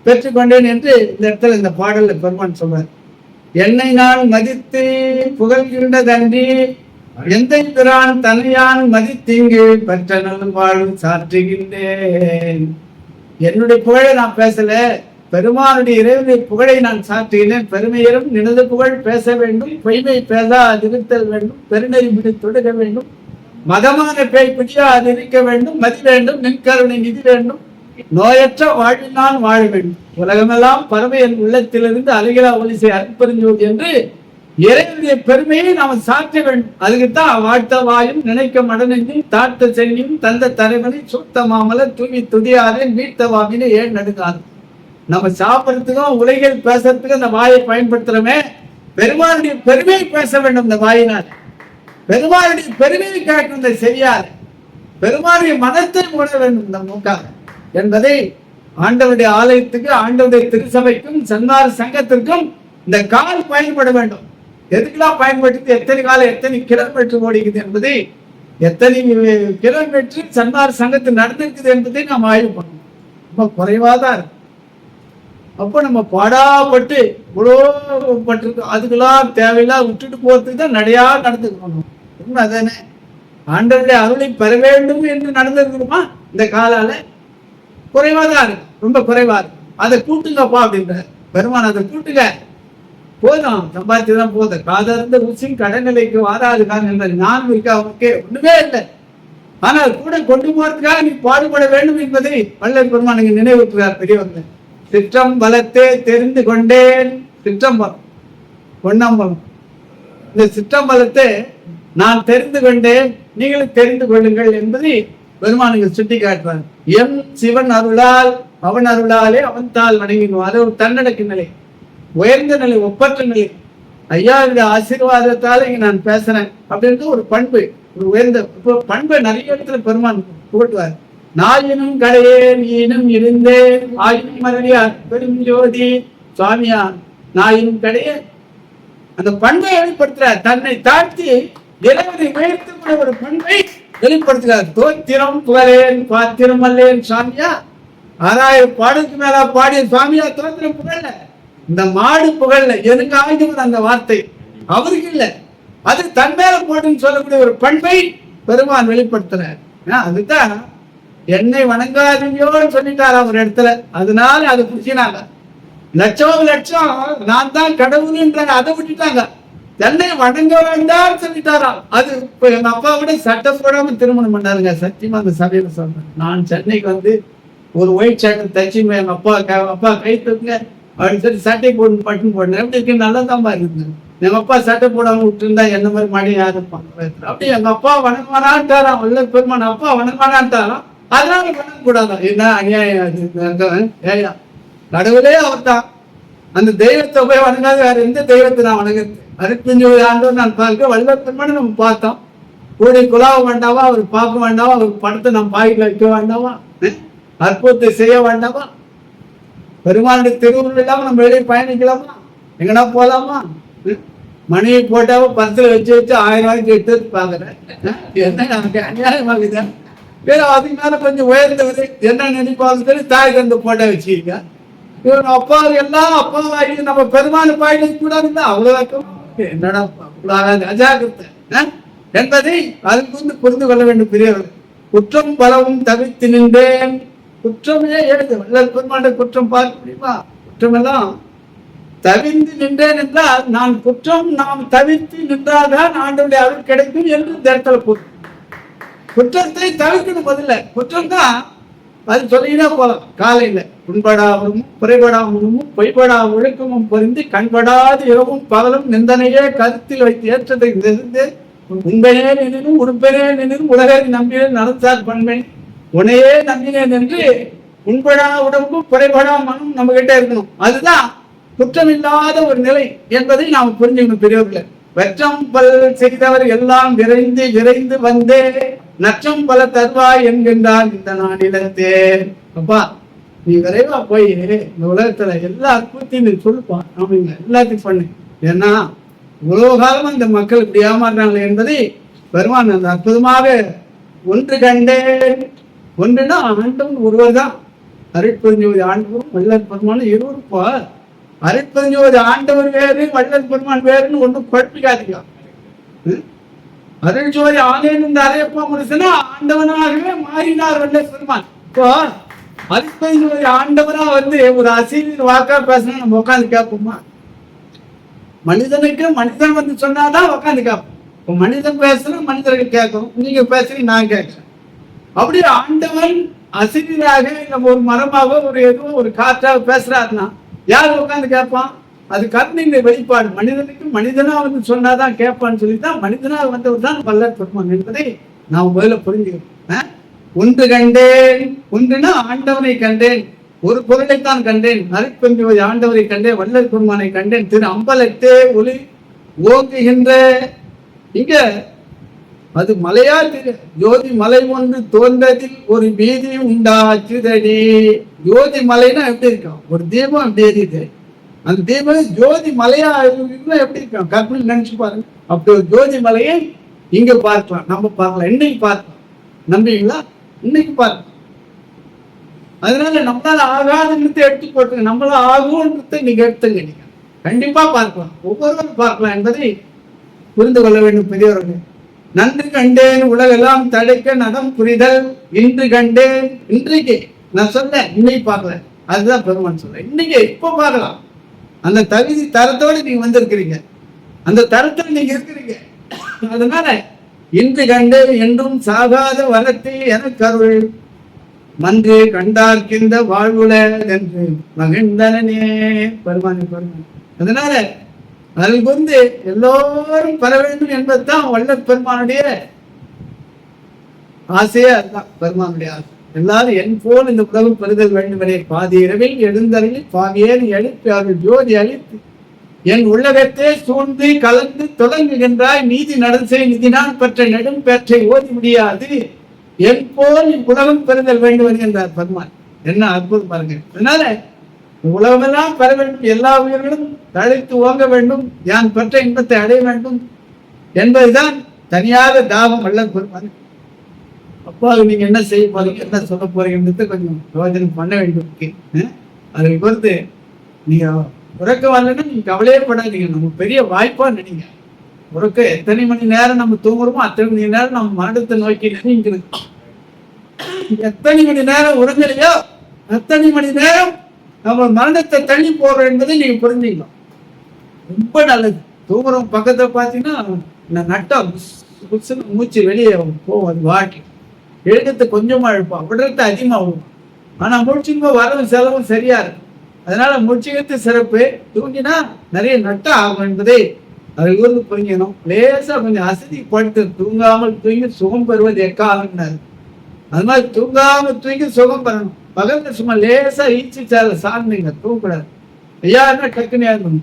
பெற்றுக்கொண்டேன் என்று இந்த இடத்துல இந்த பாடல்ல பெருமான் சொல்றார். என்னை நான் மதித்து புகழ்கின்றதன்றி எந்த பிரான் தன்னையான் மதித்தீங்கு பெற்ற நலம் வாழும் சாற்றுகின்றேன். என்னுடைய புகழை நான் பேசல, பெருமானுடைய இறைவனுடைய புகழை நான் சாற்றுகிறேன். பெருமையரும் நினது புகழ் பேச வேண்டும், பொய்மை பேசா அதிருத்தல் வேண்டும், பெருநெறி பிடி தொடுக வேண்டும், மதமான பேய் பிடியா அது இருக்க வேண்டும், மதி வேண்டும், நின்கருணை நிதி வேண்டும், நோயற்ற வாழ்வினால் வாழ வேண்டும், உலகமெல்லாம் பறவை என் உள்ளத்திலிருந்து அழகிலா ஒலிசை அற்பெருஞ்சோதி என்று இறைவனுடைய பெருமையை நாம் சாற்ற வேண்டும். அதுக்குத்தான் வாழ்த்த வாயும் நினைக்க மடனெஞ்சும் தாழ்த்த செல்லியும் தந்த தலைவனை சுத்த மாமல தூவி துதியாதே மீட்ட வாமினை ஏன் நடுங்காது. நம்ம சாப்பிட்றதுக்கும் உலகில் பேசுறதுக்கும் அந்த வாயை பயன்படுத்துறோமே, பெருமானுடைய பெருமையை பேச வேண்டும். இந்த வாயினால் பெருமானுடைய பெருமையை கேட்கும் இந்த செவியால் பெருமானுடைய மனத்தை உணர வேண்டும் இந்த மூக்காக என்பதை ஆண்டவருடைய ஆலயத்துக்கு, ஆண்டவருடைய திருசபைக்கும், சன்மார சங்கத்திற்கும் இந்த கால் பயன்பட வேண்டும். எதுக்கெல்லாம் பயன்படுத்தி எத்தனை காலம் எத்தனை கிலோமீட்டர் ஓடிக்குது என்பதை, எத்தனை கிலோமீட்டர் சன்மார சங்கத்தில் நடந்திருக்குது என்பதை நாம் ஆய்வு பண்ணணும். ரொம்ப குறைவாதான் இருக்கு. அப்போ நம்ம பாடாப்பட்டு இவ்வளோப்பட்டிருக்கோம். அதுக்கெல்லாம் தேவையில்லாம் விட்டுட்டு போறதுக்கு தான் நடையா நடந்துக்கணும். அதானே ஆண்டவருடைய அருளை பெற வேண்டும் என்று நடந்திருக்கணுமா? இந்த காலால குறைவாதான் இருக்கு, ரொம்ப குறைவா இருக்கு. அதை கூட்டுங்கப்பா அப்படின்ற பெருமான். அதை கூட்டுங்க, போதும் சம்பாதிச்சுதான் போதும். காதர்ந்த ருசியும் கடநிலைக்கு வாராது காரணம் ஞானம் இருக்கா அவனுக்கு ஒண்ணுமே இல்லை. ஆனால் கூட கொண்டு போறதுக்காக நீ பாடுபட வேண்டும் என்பதை வள்ளல் பெருமான் நீங்க நினைவுற்றார் பெரியவர்கள். சிற்றம்பலத்தை தெரிந்து கொண்டேன். சிற்றம்பலம் பொன்னம்பலம். இந்த சிற்றம்பலத்தை நான் தெரிந்து கொண்டேன், நீங்களும் தெரிந்து கொள்ளுங்கள் என்பதை பெருமானுக்கு சுட்டி காட்டுவார். எம் சிவன் அருளால் அவன் அருளாலே அவன் தாள் வணங்கினோம். அது ஒரு தன்னடக்கு நிலை, உயர்ந்த நிலை, ஒப்பற்ற நிலை. ஐயாவுடைய ஆசீர்வாதத்தால இங்க நான் பேசுறேன் அப்படின்றது ஒரு பண்பு, ஒரு உயர்ந்த பண்பை நிறைய இடத்துல பெருமான் புகட்டுவார். நாயினும் கடையேன் ஈனும் இருந்தேன் ஆயினும் மரணியார் பெரும் ஜோதி சுவாமியா நாயினும் கடையேன். அந்த பண்பை வெளிப்படுத்துறார். தன்னை தாழ்த்தி இறைவனை உயர்த்தும் ஒரு பண்பை வெளிப்படுத்துகிறார். தோத்திரம் புகழேன் பாத்திரம் அல்லேன் சுவாமியா. 6000 பாடலுக்கு மேல பாடிய சுவாமியா தோத்திரம் புகழ. இந்த மாடு புகழ எனக்கு ஆகியவர் அந்த வார்த்தை அவருக்கு இல்ல, அது தன் மேல போட்டுன்னு சொல்லக்கூடிய ஒரு பண்பை பெருமான் வெளிப்படுத்துறார். அதுதான் என்னை வணங்காதீங்கன்னு சொல்லிட்டாரா ஒரு இடத்துல, அதனால அது புடிச்சினாங்க. லட்சம் லட்சம் நான் தான் கடவுள்ன்றாங்க, அதை விட்டுட்டாங்க. என்னை வணங்க வேண்டாம் சொல்லிட்டாராம். அது எங்க அப்பா கூட சட்டம் போடாம திருமணம் பண்ணாருங்க. சத்தியமா அந்த சபையில சொல்றேன். நான் சென்னைக்கு வந்து ஒரு ஒயிட் ஷர்ட் தச்சு எங்க அப்பா கை தூக்குங்க அப்படின்னு சொல்லி சட்டை போட்டு பட்டுன்னு போடணும். எப்படி இருக்கு, நல்லா தான் இருக்குது. எங்க அப்பா சட்டை போடாம விட்டுருந்தா என்ன மாதிரி மடி யாரும் அப்படி எங்க அப்பா வணங்கமானான்ட்டாராம். உள்ள பெருமான் அப்பா வணங்கமானான்ட்டாராம். அதனால வணங்க கூடாதான். என்ன அநியாயம் அது. ஏயா கடவுளே அவர் தான். அந்த தெய்வத்தை போய் வணங்காத வேற எந்த தெய்வத்தை நான் வணங்குறது? 65 ஆண்டு நான் பார்க்க வல்லல் பெருமானை நம்ம பார்த்தோம். கூடி குலாவ வேண்டாவா, அவர் பார்க்க வேண்டாவா, அவர் படத்தை நம்ம பாய்க்கு வைக்க வேண்டாவா, அற்புதத்தை செய்ய வேண்டாமா? பெருமாளுடைய திருவுருள் இல்லாம நம்ம வெளியே பயணிக்கலாமா? எங்கன்னா போலாமா? மனைவி போட்டாவோ பர்சுல வச்சு 1000 ரூபாய்க்கு எடுத்து பாக்குறேன். என்ன நமக்கு அநியாயமாகுது. வேற அதுக்கு மேல கொஞ்சம் உயர்ந்தவர் என்ன நினைப்பாங்க சொல்லி தாய் தந்து போட்டோ வச்சுக்கீங்க. இவன் அப்பா எல்லாம் அப்பாவாகி நம்ம பெருமாள் பாயிட்டு கூடாதுன்னா அவ்வளவு என்னடா அஜாகிரதை என்பதை அதுக்கு புரிந்து கொள்ள வேண்டும் பெரியவர்கள். குற்றம் பலவும் தவிர்த்து நின்றேன். குற்றமே எழுது வள்ளல் பெருமாண்ட குற்றம் பார்க்க முடியுமா? குற்றம் எல்லாம் தவிர்த்து நின்றேன் என்றால் நான் குற்றம் நாம் தவிர்த்து நின்றால்தான் ஆண்டவருடைய அருள் கிடைக்கும் என்று இந்த இடத்துல போதும். குற்றத்தை தவிர்க்கணும். பதில்ல குற்றம் தான் அது சொல்லினா போலாம். காலையில உண்படாமலும் குறைபடாமலும் பொய்படா ஒழுக்கமும் பொருந்தி கண்படாது இரவும் பகலும் நிந்தனையே கருத்தில் வைத்து ஏற்றதை இருந்து உண்பனே நினைனும் உடுப்பனே நினைனும் உலகை நம்பினேன் நடந்தார் பண்பேன் உனையே நம்பினேன் என்று உண்படா உடம்பும் குறைபடா மனம் நம்ம கிட்ட இருக்கணும். அதுதான் குற்றமில்லாத ஒரு நிலை என்பதை நாம் புரிஞ்சுக்கணும் பெரியவர்கள். வெற்றம் பல் செய்தவர் எல்லாம் விரைந்து விரைந்து வந்தே நற்றம் பல தருவாய் என்கின்றார் இந்த நாளிலத்தே. அப்பா நீ விரைவா போய் இந்த உலகத்துல எல்லா அற்புதத்தையும் நீ சொல்லுப்பான். நாம இங்க எல்லாத்தையும் பண்ணு. ஏன்னா உலக காலம் இந்த மக்கள் இப்படி ஏமாறுறாங்க என்பதை பெருமான் அந்த அற்புதமாக ஒன்று கண்டேன். ஒன்றுனா ஆண்டவன் ஒருவர் தான். அருட்பெருஞ்சோதி ஆண்டவரும் வள்ளல் பெருமானும் இருவருப்பா. அருட்பெருஞ்சோதி ஆண்டவர் வேறு வள்ளல் பெருமான் வேறுன்னு ஒன்றும் குழப்பிக்காதீங்க. அருள்ஜோதி ஆனேன் இந்த அரையப்பா முடிச்சுன்னா ஆண்டவனாகவே மாறினார் வள்ளல் பெருமான். இப்போ அருட்பெருஞ்சோதி ஆண்டவனா வந்து ஒரு அசீலின் வாக்கா பேசணும் நம்ம உட்காந்து கேட்போமா? மனிதனுக்கு மனிதன் வந்து சொன்னாதான் உட்காந்து கேட்போம். இப்போ மனிதன் பேசுறோம், மனிதர்கள் கேட்கணும். நீங்க பேசுறீங்க, நான் கேட்கிறேன். அப்படியே ஆண்டவன் அசிலியாக நம்ம ஒரு மரமாக ஒரு ஏதோ ஒரு காற்றாக பேசுறாருன்னா யார் உட்காந்து கேட்பான்? அது கருணையின் வெளிப்பாடு. மனிதனுக்கு மனிதனா வந்து சொன்னாதான் கேட்பான்னு சொல்லித்தான் மனிதனாக வந்தவர் தான் வள்ளல் பெருமான் என்பதை நாம் முதல்ல புரிஞ்சுக்கணும். ஒன்று கண்டேன். ஒன்றுனா ஆண்டவனை கண்டேன், ஒரு பொருளைத்தான் கண்டேன். அருட்பெருஞ்சோதி ஆண்டவரை கண்டேன், வள்ளல் பெருமானை கண்டேன். திரு அம்பலத்தே ஒளி ஓங்குகின்ற இங்க அது மலையால் ஜோதி மலை ஒன்று தோன்றதில் ஒரு பீதி உண்டாச்சுதடி. ஜோதி மலைன்னா எப்படி இருக்கும்? ஒரு தீபம் எப்படி எரியுது, அந்த தீபம் ஜோதி மலையா எப்படி இருக்கும்? கற்பனை நினைச்சு பாருங்க. அப்படி ஒரு ஜோதி மலையை இங்க பார்க்கலாம், நம்ம பார்க்கலாம், இன்னைக்கு பார்க்கலாம். நம்புவீங்களா? இன்னைக்கு பார்க்கலாம். அதனால நம்மளால ஆகாதுன்றதை எடுத்து போட்டுங்க, நம்மளால ஆகும்ன்றதை நீங்க எடுத்துங்க. நீங்க கண்டிப்பா பார்க்கலாம், ஒவ்வொருவரும் பார்க்கலாம் என்பதை புரிந்து கொள்ள வேண்டும் பெரியவர்கள். நன்று கண்டேன் உலகெல்லாம் தடைக்க நடம் புரிதல். இன்று கண்டேன். இன்றைக்கு நான் சொல்றேன், இன்னைக்கு பார்க்கல. அதுதான் பெருமான் சொல்றேன். இன்னைக்கு இப்ப பார்க்கலாம். அந்த தகுதி தரத்தோடு நீங்க வந்திருக்கிறீங்க, அந்த தரத்தில் நீங்க இருக்கிறீங்க. அதனால இன்று கண்டேன் என்றும் சாகாத வரத்தை என கருள் மன்று கண்டார்க்கின்ற வாழ்வுல என்று மகிழ்ந்தனே பெருமானே பெருமான். அதனால அதில் வந்து எல்லோரும் பெற வேண்டும் என்பதுதான் வள்ளல் பெருமானுடைய ஆசையே. அதுதான் பெருமானுடைய ஆசை. எல்லாரும் என் போல் இந்த உலகம் பெறுதல் வேண்டுமெனே பாதி இரவில் எழுந்தறில் பாவியேன் எழுப்பி அவர்கள் ஜோதி அளித்து என் உள்ளகத்தே சூழ்ந்து கலந்து தொடங்குகின்றாய். நீதி நடந்தே நிதினால் பெற்ற நெடும் பேற்றை ஓதி முடியாது என் போல் உலகம் பெறுதல் வேண்டும் என்கின்றார் பெருமான். என்ன அற்புதம் பாருங்க. அதனால உலகமெல்லாம் பெற வேண்டும், எல்லா உயிர்களும் தழைத்து ஓங்க வேண்டும், யான் பெற்ற இன்பத்தை அடைய வேண்டும் என்பதுதான் தனியாக தாகம் அல்ல பெருமான். அப்போ நீங்க என்ன செய்ய போறீங்க, என்ன சொல்ல போறீங்கன்றது கொஞ்சம் யோஜனை பண்ண வேண்டும். அதை பொறுத்து நீங்க உறக்க வரலன்னா நீங்க கவலையே படாதீங்க. நம்ம பெரிய வாய்ப்பா நினைங்க. உறக்க எத்தனை மணி நேரம் நம்ம தூங்குறோமோ அத்தனை மணி நேரம் நம்ம மரணத்தை நோக்கி நினைக்கிறது. எத்தனை மணி நேரம் உறங்கலையோ அத்தனை மணி நேரம் நம்ம மரணத்தை தள்ளி போடுறோம் என்பதை நீங்க புரிஞ்சுக்கலாம். ரொம்ப நல்லது. தூங்குறோம் பக்கத்துல பாத்தீங்கன்னா இந்த நட்டம் மூச்சு வெளியே போகும், அது வாட்டி எழுக்கத்தை கொஞ்சமா எழுப்போம், விடுறத அதிகமாகும். ஆனா முடிச்சுக்கும் வரவும் செலவும் சரியா இருக்கும். அதனால முடிச்சுக்கிறது சிறப்பு. தூங்கினா நிறைய நட்டம் ஆகும் என்பதை அதை ஊர்ந்து புரிஞ்சிக்கணும். லேசா கொஞ்சம் அசதி படுத்து தூங்காமல் தூங்கி சுகம் பெறுவது எக்காலம்னாரு. அது மாதிரி தூங்காம தூங்கி சுகம் பெறணும். பகல்ல சும்மா லேசா ஈச்சி சேல சார்ந்தீங்க தூங்கக்கூடாது. ஐயான்னா டக்குன்னு ஏறணும்.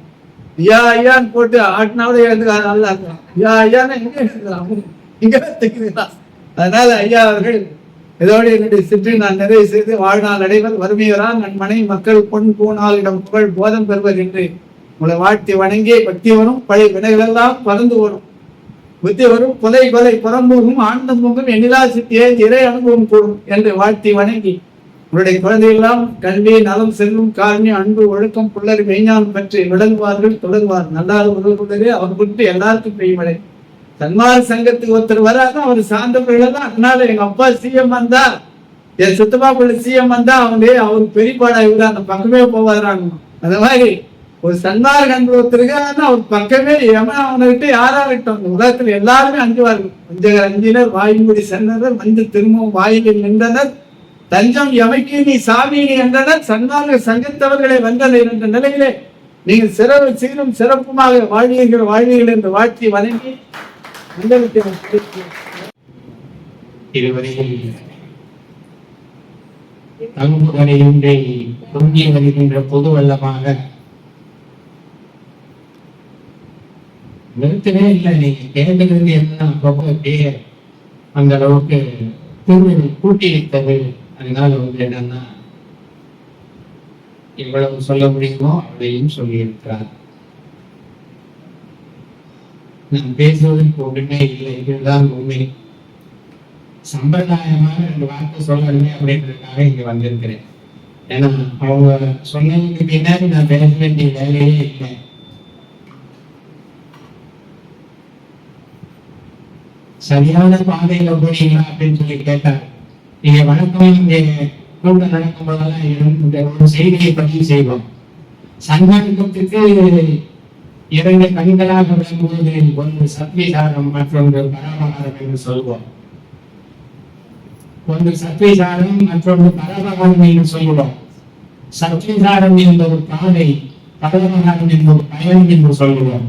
ஐயா ஐயான்னு போட்டு ஆட்டினாவோட எழுந்துக்காது, நல்லா இருக்கலாம். ஐயா ஐயான்னா எங்க எழுந்துக்கலாம், இங்க தைக்குதுங்களா? அதனால ஐயா அவர்கள் இதோடு என்னுடைய சிற்றி நான் நிறைவு செய்து வாழ்நாள் அடைவர் வறுமையரா நன் மனை மக்கள் பொன் பூனாளிடம் புகழ் போதம் பெறுவர் என்று உங்களை வாழ்த்தி வணங்கி பக்தி வரும், பழைய வினைகள் எல்லாம் பறந்து வரும், புத்தி வரும், கொலை கொலை புறம்போகும், ஆனந்தம் பொங்கும், எண்ணிலா சித்தியே இறை அனுபவம் கூடும் என்று வாழ்த்தி வணங்கி உங்களுடைய குழந்தையெல்லாம் கல்வி நலம் செல்வம் காரணியம் அன்பு ஒழுக்கம் புள்ளர் மெய்ஞானம் பற்றி விளங்குவார்கள் தொடர்வார். நல்லாறு உதவுவதே அவர் குறித்து எல்லாருக்கும் பெய்மடை. சன்மார்க்க சங்கத்துக்கு ஒருத்தர் வராது, அவர் சார்ந்தவர்கள் தான். அதனால எங்க அப்பா சிஎம் வந்தா, என் சித்தப்பா பிள்ளை சிஎம் வந்தா அவர் பெரியப்பாடா இவரு அந்த பக்கமே போவாராங்க. அந்த மாதிரி ஒரு சன்மார்க்க அன்பு ஒருத்தருக்கு அவர் பக்கமே அவனுக்கிட்ட யாராகட்டும் அந்த உலகத்துல எல்லாருமே அஞ்சுவார்கள். வஞ்சகர் அஞ்சினர், வாய்மூடி சென்றனர், வந்து திரும்பவும் வாயிலில் நின்றனர், தஞ்சம் எமைக்கு நீ சாமி என்றனர், சன்மார்க்க சங்கத்தவர்களை வந்தனர் என்ற நிலையிலே நீங்கள் சிறப்பு சீரும் சிறப்புமாக வாழ்வீர்கள் என்று வாழ்த்தி வணங்கி பொங்கி வருகின்ற பொது வெள்ளமாக நிறுத்தவே இல்லை. நீங்க கேட்கறது என்ன அப்படியே அந்த அளவுக்கு கூட்டி வைத்தது. அதனால என்னன்னா எவ்வளவு சொல்ல முடியுமோ அதையும் சொல்லியிருக்கிறார். நான் பேசுவதற்கு ஒன்றுமே இல்லை, இதுதான் உண்மை. சம்பிரதாயமாக 2 வார்த்தை சொல்லணுமே அப்படின்றதுக்காக இங்க வந்திருக்கிறேன். ஏன்னா அவங்க சொன்னதுக்கு பின்னாடி நான் பேச வேண்டிய வேலையே இல்லை. சரியான பாதையில போறீங்களா அப்படின்னு சொல்லி கேட்டார். நீங்க வழக்கம் இங்கே கூட்டம் நடக்கும் போதெல்லாம் இந்த ஒரு செய்தியை பற்றி செய்வோம். சன்மார்க்கத்துக்கு 2 கண்களாக விளங்குவது, ஒன்று சத்விசாரம் மற்றொன்று பரமகாரம் என்று சொல்வோம். ஒன்று சத்விசாரம் மற்றொன்று பரமகாரம் என்று சொல்லுவோம். சத்விசாரம் என்பது பாதை, பரமகாரம் என்பது பயணம் என்று சொல்லுவோம்.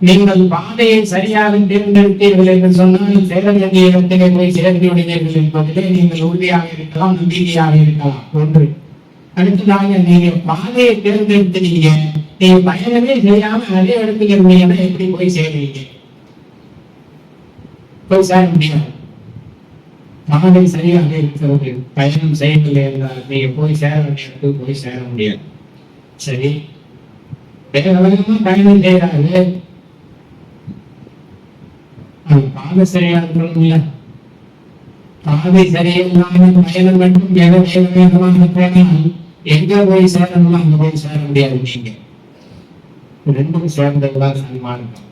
நீங்கள் பாதையை சரியாக தேர்ந்தெடுத்தீர்கள் என்று சொன்னால் சேர வேண்டிய இடத்திலே போய் சேர்ந்து விடுவீர்கள் என்பதிலே நீங்கள் உறுதியாக இருக்கலாம், நம்பிக்கையாக இருக்கலாம். ஒன்று. அடுத்ததாக நீங்க பாதையை தேர்ந்தெடுத்தீங்க, நீங்க பயணமே செய்யாம அதே இடத்துல இருந்தீங்கன்னா எப்படி போய் சேருவீங்க? போய் சேர முடியாது. பாதை சரியாக இருக்கிறது, பயணம் செய்யவில்லை என்றால் நீங்க போய் சேர வேண்டிய இடத்துக்கு போய் சேர முடியாது. சரி, வேக வேகமா பயணம் செய்யறாரு, பாதை சரியா இருக்கணும்ல. பாதை சரியில்லாம பயணம் மட்டும் வேக வேகமாக போனால் எங்க போய் சேரணுமோ அங்க போய் சேர முடியாது. நீங்க 2ம் சேர்ந்ததுதான் சன்மார்க்கம்.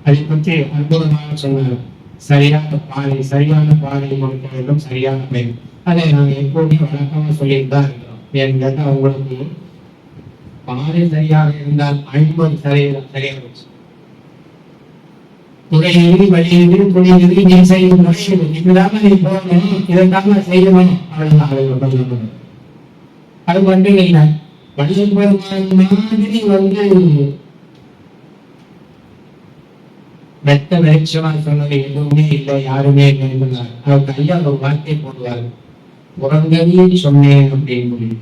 அதை பற்றி அற்புதமாக சொன்னார். சரியான பாதை கொடுக்க வேண்டும், சரியான பயன். அதை நாங்கள் எப்போதுமே வழக்கமா சொல்லிட்டு தான் இருக்கிறோம். ஏன்னு கேட்டா உங்களுக்கு பாதை சரியாக இருந்தால் 50 சரியாக துறையெறி வழியெறி துணியெறி நீ செய்யும் இப்படிதான் நீ போகணும், இதற்காக செய்யணும். அது மட்டும் இல்லை, வள்ளல் பெருமான் மாதிரி வெட்ட வெளிச்சமா சொன்னது எதுவுமே இல்லை, யாருமே இல்லைன்னார். அவர் கையா ஒரு வார்த்தை போடுவார், புறங்கவியை சொன்னேன் அப்படின்னு.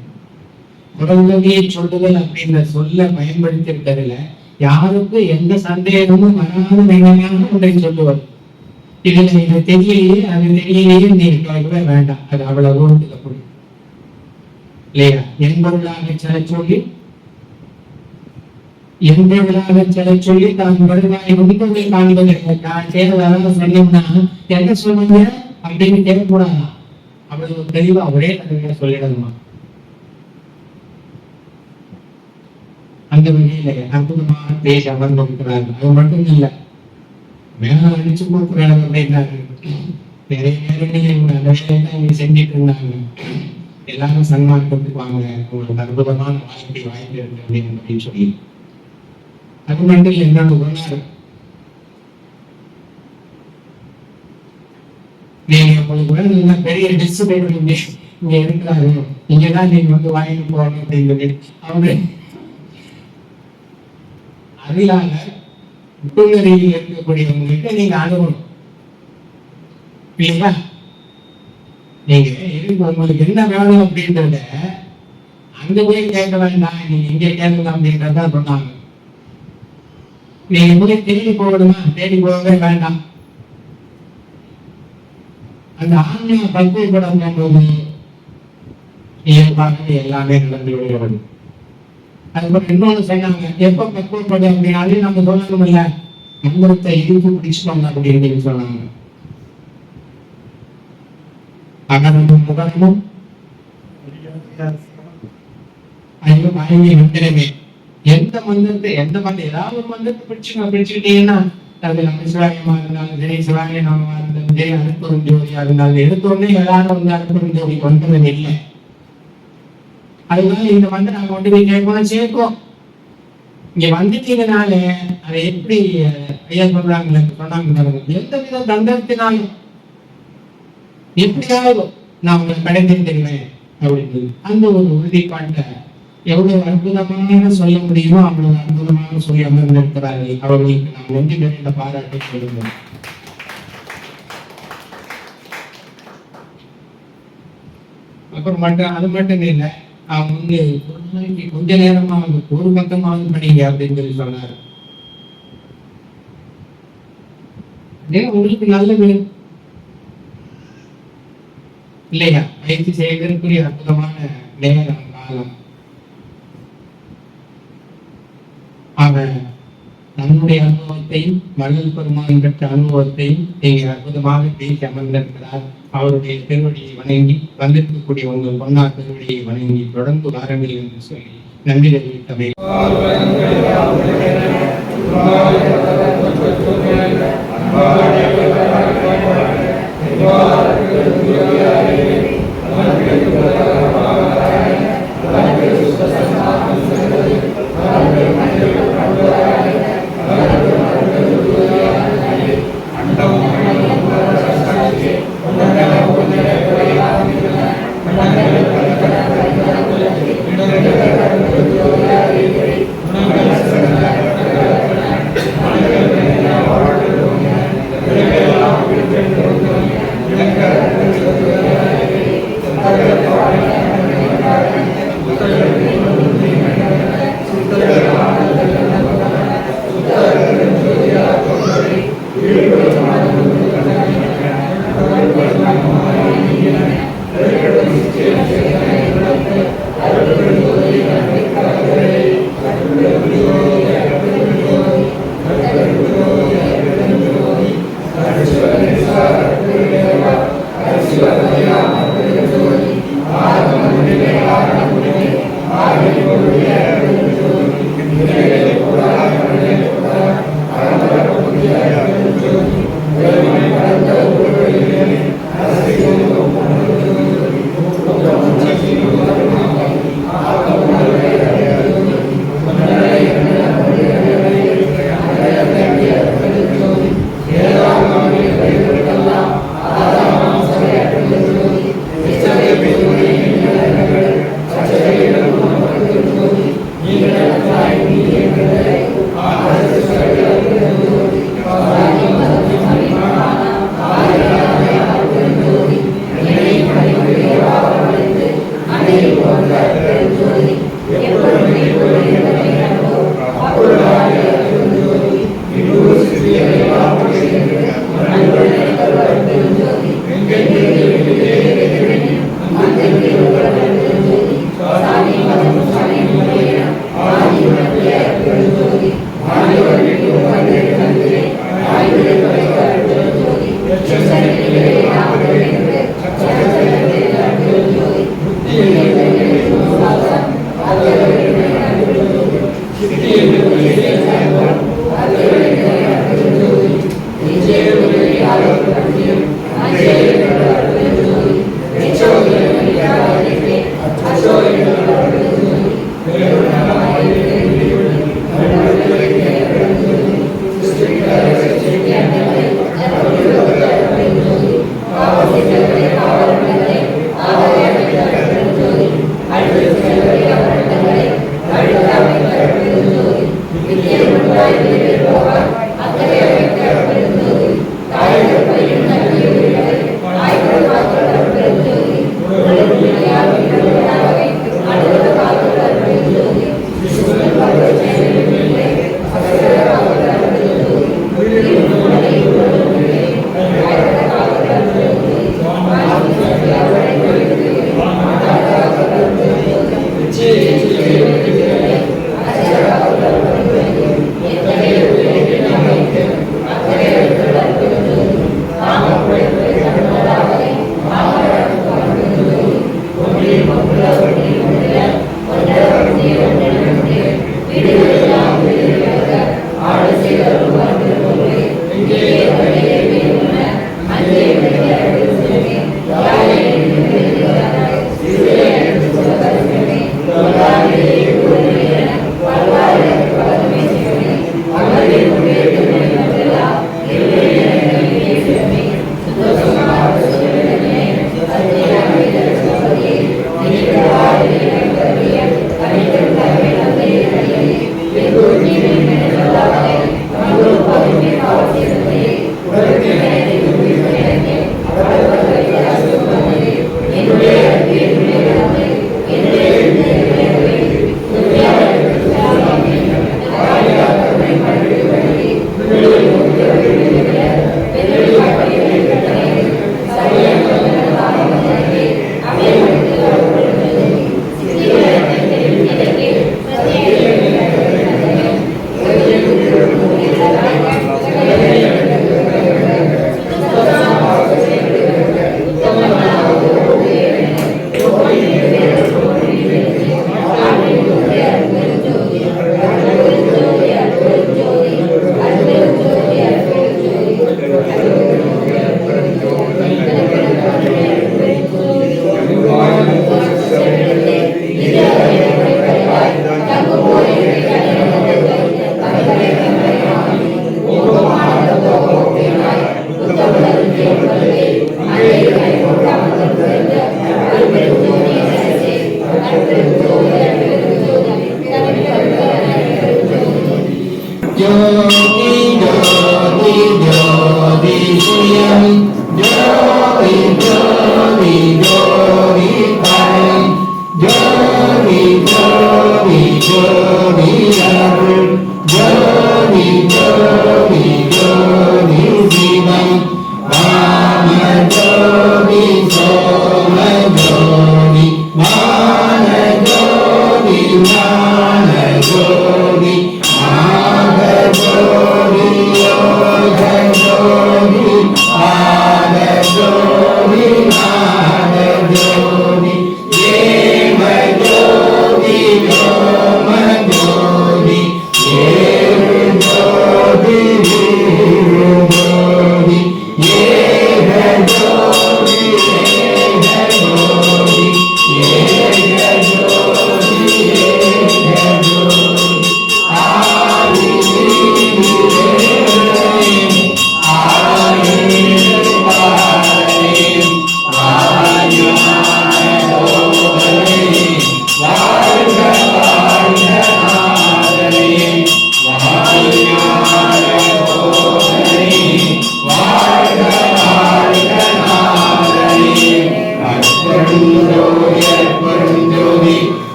புறங்கவியை சொல்லுதல் அப்படின்ற சொல்ல பயன்படுத்தி இருக்கிறதுல யாருக்கு எந்த சந்தேகமும் வராத நிலைமையாக ஒன்றை சொல்லுவார். இதுல இது தெரியலையே அது தெரியலையே நீங்க கேட்கவே வேண்டாம். அது அவ்வளவு தூரத்துக்கு இல்லையா? என்பவர்களாக சில சொல்லி என்பவர்களாக சில சொல்லி தான் வருவாய் உண்மையை காண்பது நான் தேர்தலாக சொன்னோம்னா என்ன சொல்லுங்க அப்படின்னு கேட்கக்கூடாது. அவ்வளவு தெளிவா ஒரே தடவை சொல்லிடணுமா? அந்த வகையில அற்புதமாக பேச அமர்ந்திருக்கிறார்கள். அது மட்டும் இல்லை, மேல அடிச்சு கொடுக்குறாங்க அப்படின்னாரு. நிறைய நேரங்களில் இவங்க அந்த வேலையை தான் இவங்க செஞ்சுட்டு இருந்தாங்க. எல்லாரும் சன்மார்க்கத்துக்கு வாங்க, உங்களுக்கு அற்புதமான வாழ்க்கை வாய்ப்பு இருக்கு அப்படின்னு சொல்லி. அது மட்டும் இல்லை, என்னோட சொன்னாரு, நீங்க உங்களுக்கு வேணும்னா பெரிய டிஸ் இங்க இருக்கிறாரு, இங்கதான் நீங்க வந்து வாங்கிட்டு போகணும் அப்படின்னு சொல்லி அவங்க அதனால புத்துணர்ச்சியில் இருக்கக்கூடியவங்களுக்கு நீங்க அணுகணும் இல்லையா? நீங்க உங்களுக்கு என்ன வேணும் அப்படின்றத அங்க போய் கேட்க வேண்டாம், நீங்க இங்க கேட்கலாம் அப்படின்றதான் சொன்னாங்க. நீங்க போய் தேடி போகணுமா? தேடி போகவே வேண்டாம். அந்த ஆன்மீக பக்குவப்படும் போது இயல்பாகவே எல்லாமே நடந்து விடுகிறது. அதுக்கப்புறம் இன்னொன்னு சொன்னாங்க, எப்ப பக்குவப்படும் அப்படின்னாலே நம்ம சொல்லணும் இல்ல, அமிர்தத்தை இழுத்து பிடிச்சிட்டோங்க அப்படின்னு சொன்னாங்க. அகரமும் முகமும் ஐயோ மனைவி மந்திரமே, எந்த மந்திரத்தை ஏதாவது ஒரு மந்திரத்தை பிடிச்சுக்கிட்டீங்கன்னா, அது நம்ம சிவாயமா இருந்தாலும் சரி, சிவாய நாமமா இருந்தாலும் சரி, அனுப்புறம் ஜோதியா இருந்தாலும் எடுத்தோடனே எல்லாரும் வந்து அனுப்புறம் ஜோதி கொண்டது இல்லை. அதனால இந்த வந்து நாங்க கொண்டு போய் கேட்கணும் சேர்ப்போம். இங்க வந்துட்டீங்கனால அதை எப்படி ஐயா சொல்றாங்க சொன்னாங்க, எந்த வித தந்தத்தினாலும் எப்படியாவது நான் உங்களை கடைந்திருந்தேன் அப்படின்னு அந்த ஒரு உறுதிப்பாட்டை எவ்வளவு அற்புதமாக சொல்ல முடியுமோ அவ்வளவு அற்புதமாக சொல்லி அமர்ந்திருக்கிறார்கள். அவர்களுக்கு நாம் நன்றி நிறைந்த பாராட்டை சொல்லுங்கள். அப்புறம் அது மட்டும் இல்லை, அவங்க வந்து ஒரு நாளைக்கு கொஞ்ச நேரமா வந்து ஒரு பக்கமாவது படிங்க அப்படின்னு சொல்லி சொன்னாரு. உங்களுக்கு நல்லது இல்லையா? பயிற்சி செய்வதற்குரிய அற்புதமான நேரம் காலம். அவன் நம்முடைய அனுபவத்தையும் வள்ளல் பெருமான் பெற்ற அனுபவத்தையும் நீங்க அற்புதமாக பேசி அமர்ந்திருக்கிறார். அவருடைய திருவடியை வணங்கி வந்திருக்கக்கூடிய உங்கள் பொன்னார் திருவடியை வணங்கி தொடர்ந்து வாருங்கள் என்று சொல்லி நன்றி தெரிவித்தவை.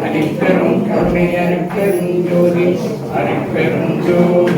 அருட்பெரும் கருணை அருட்பெரும் ஜோதி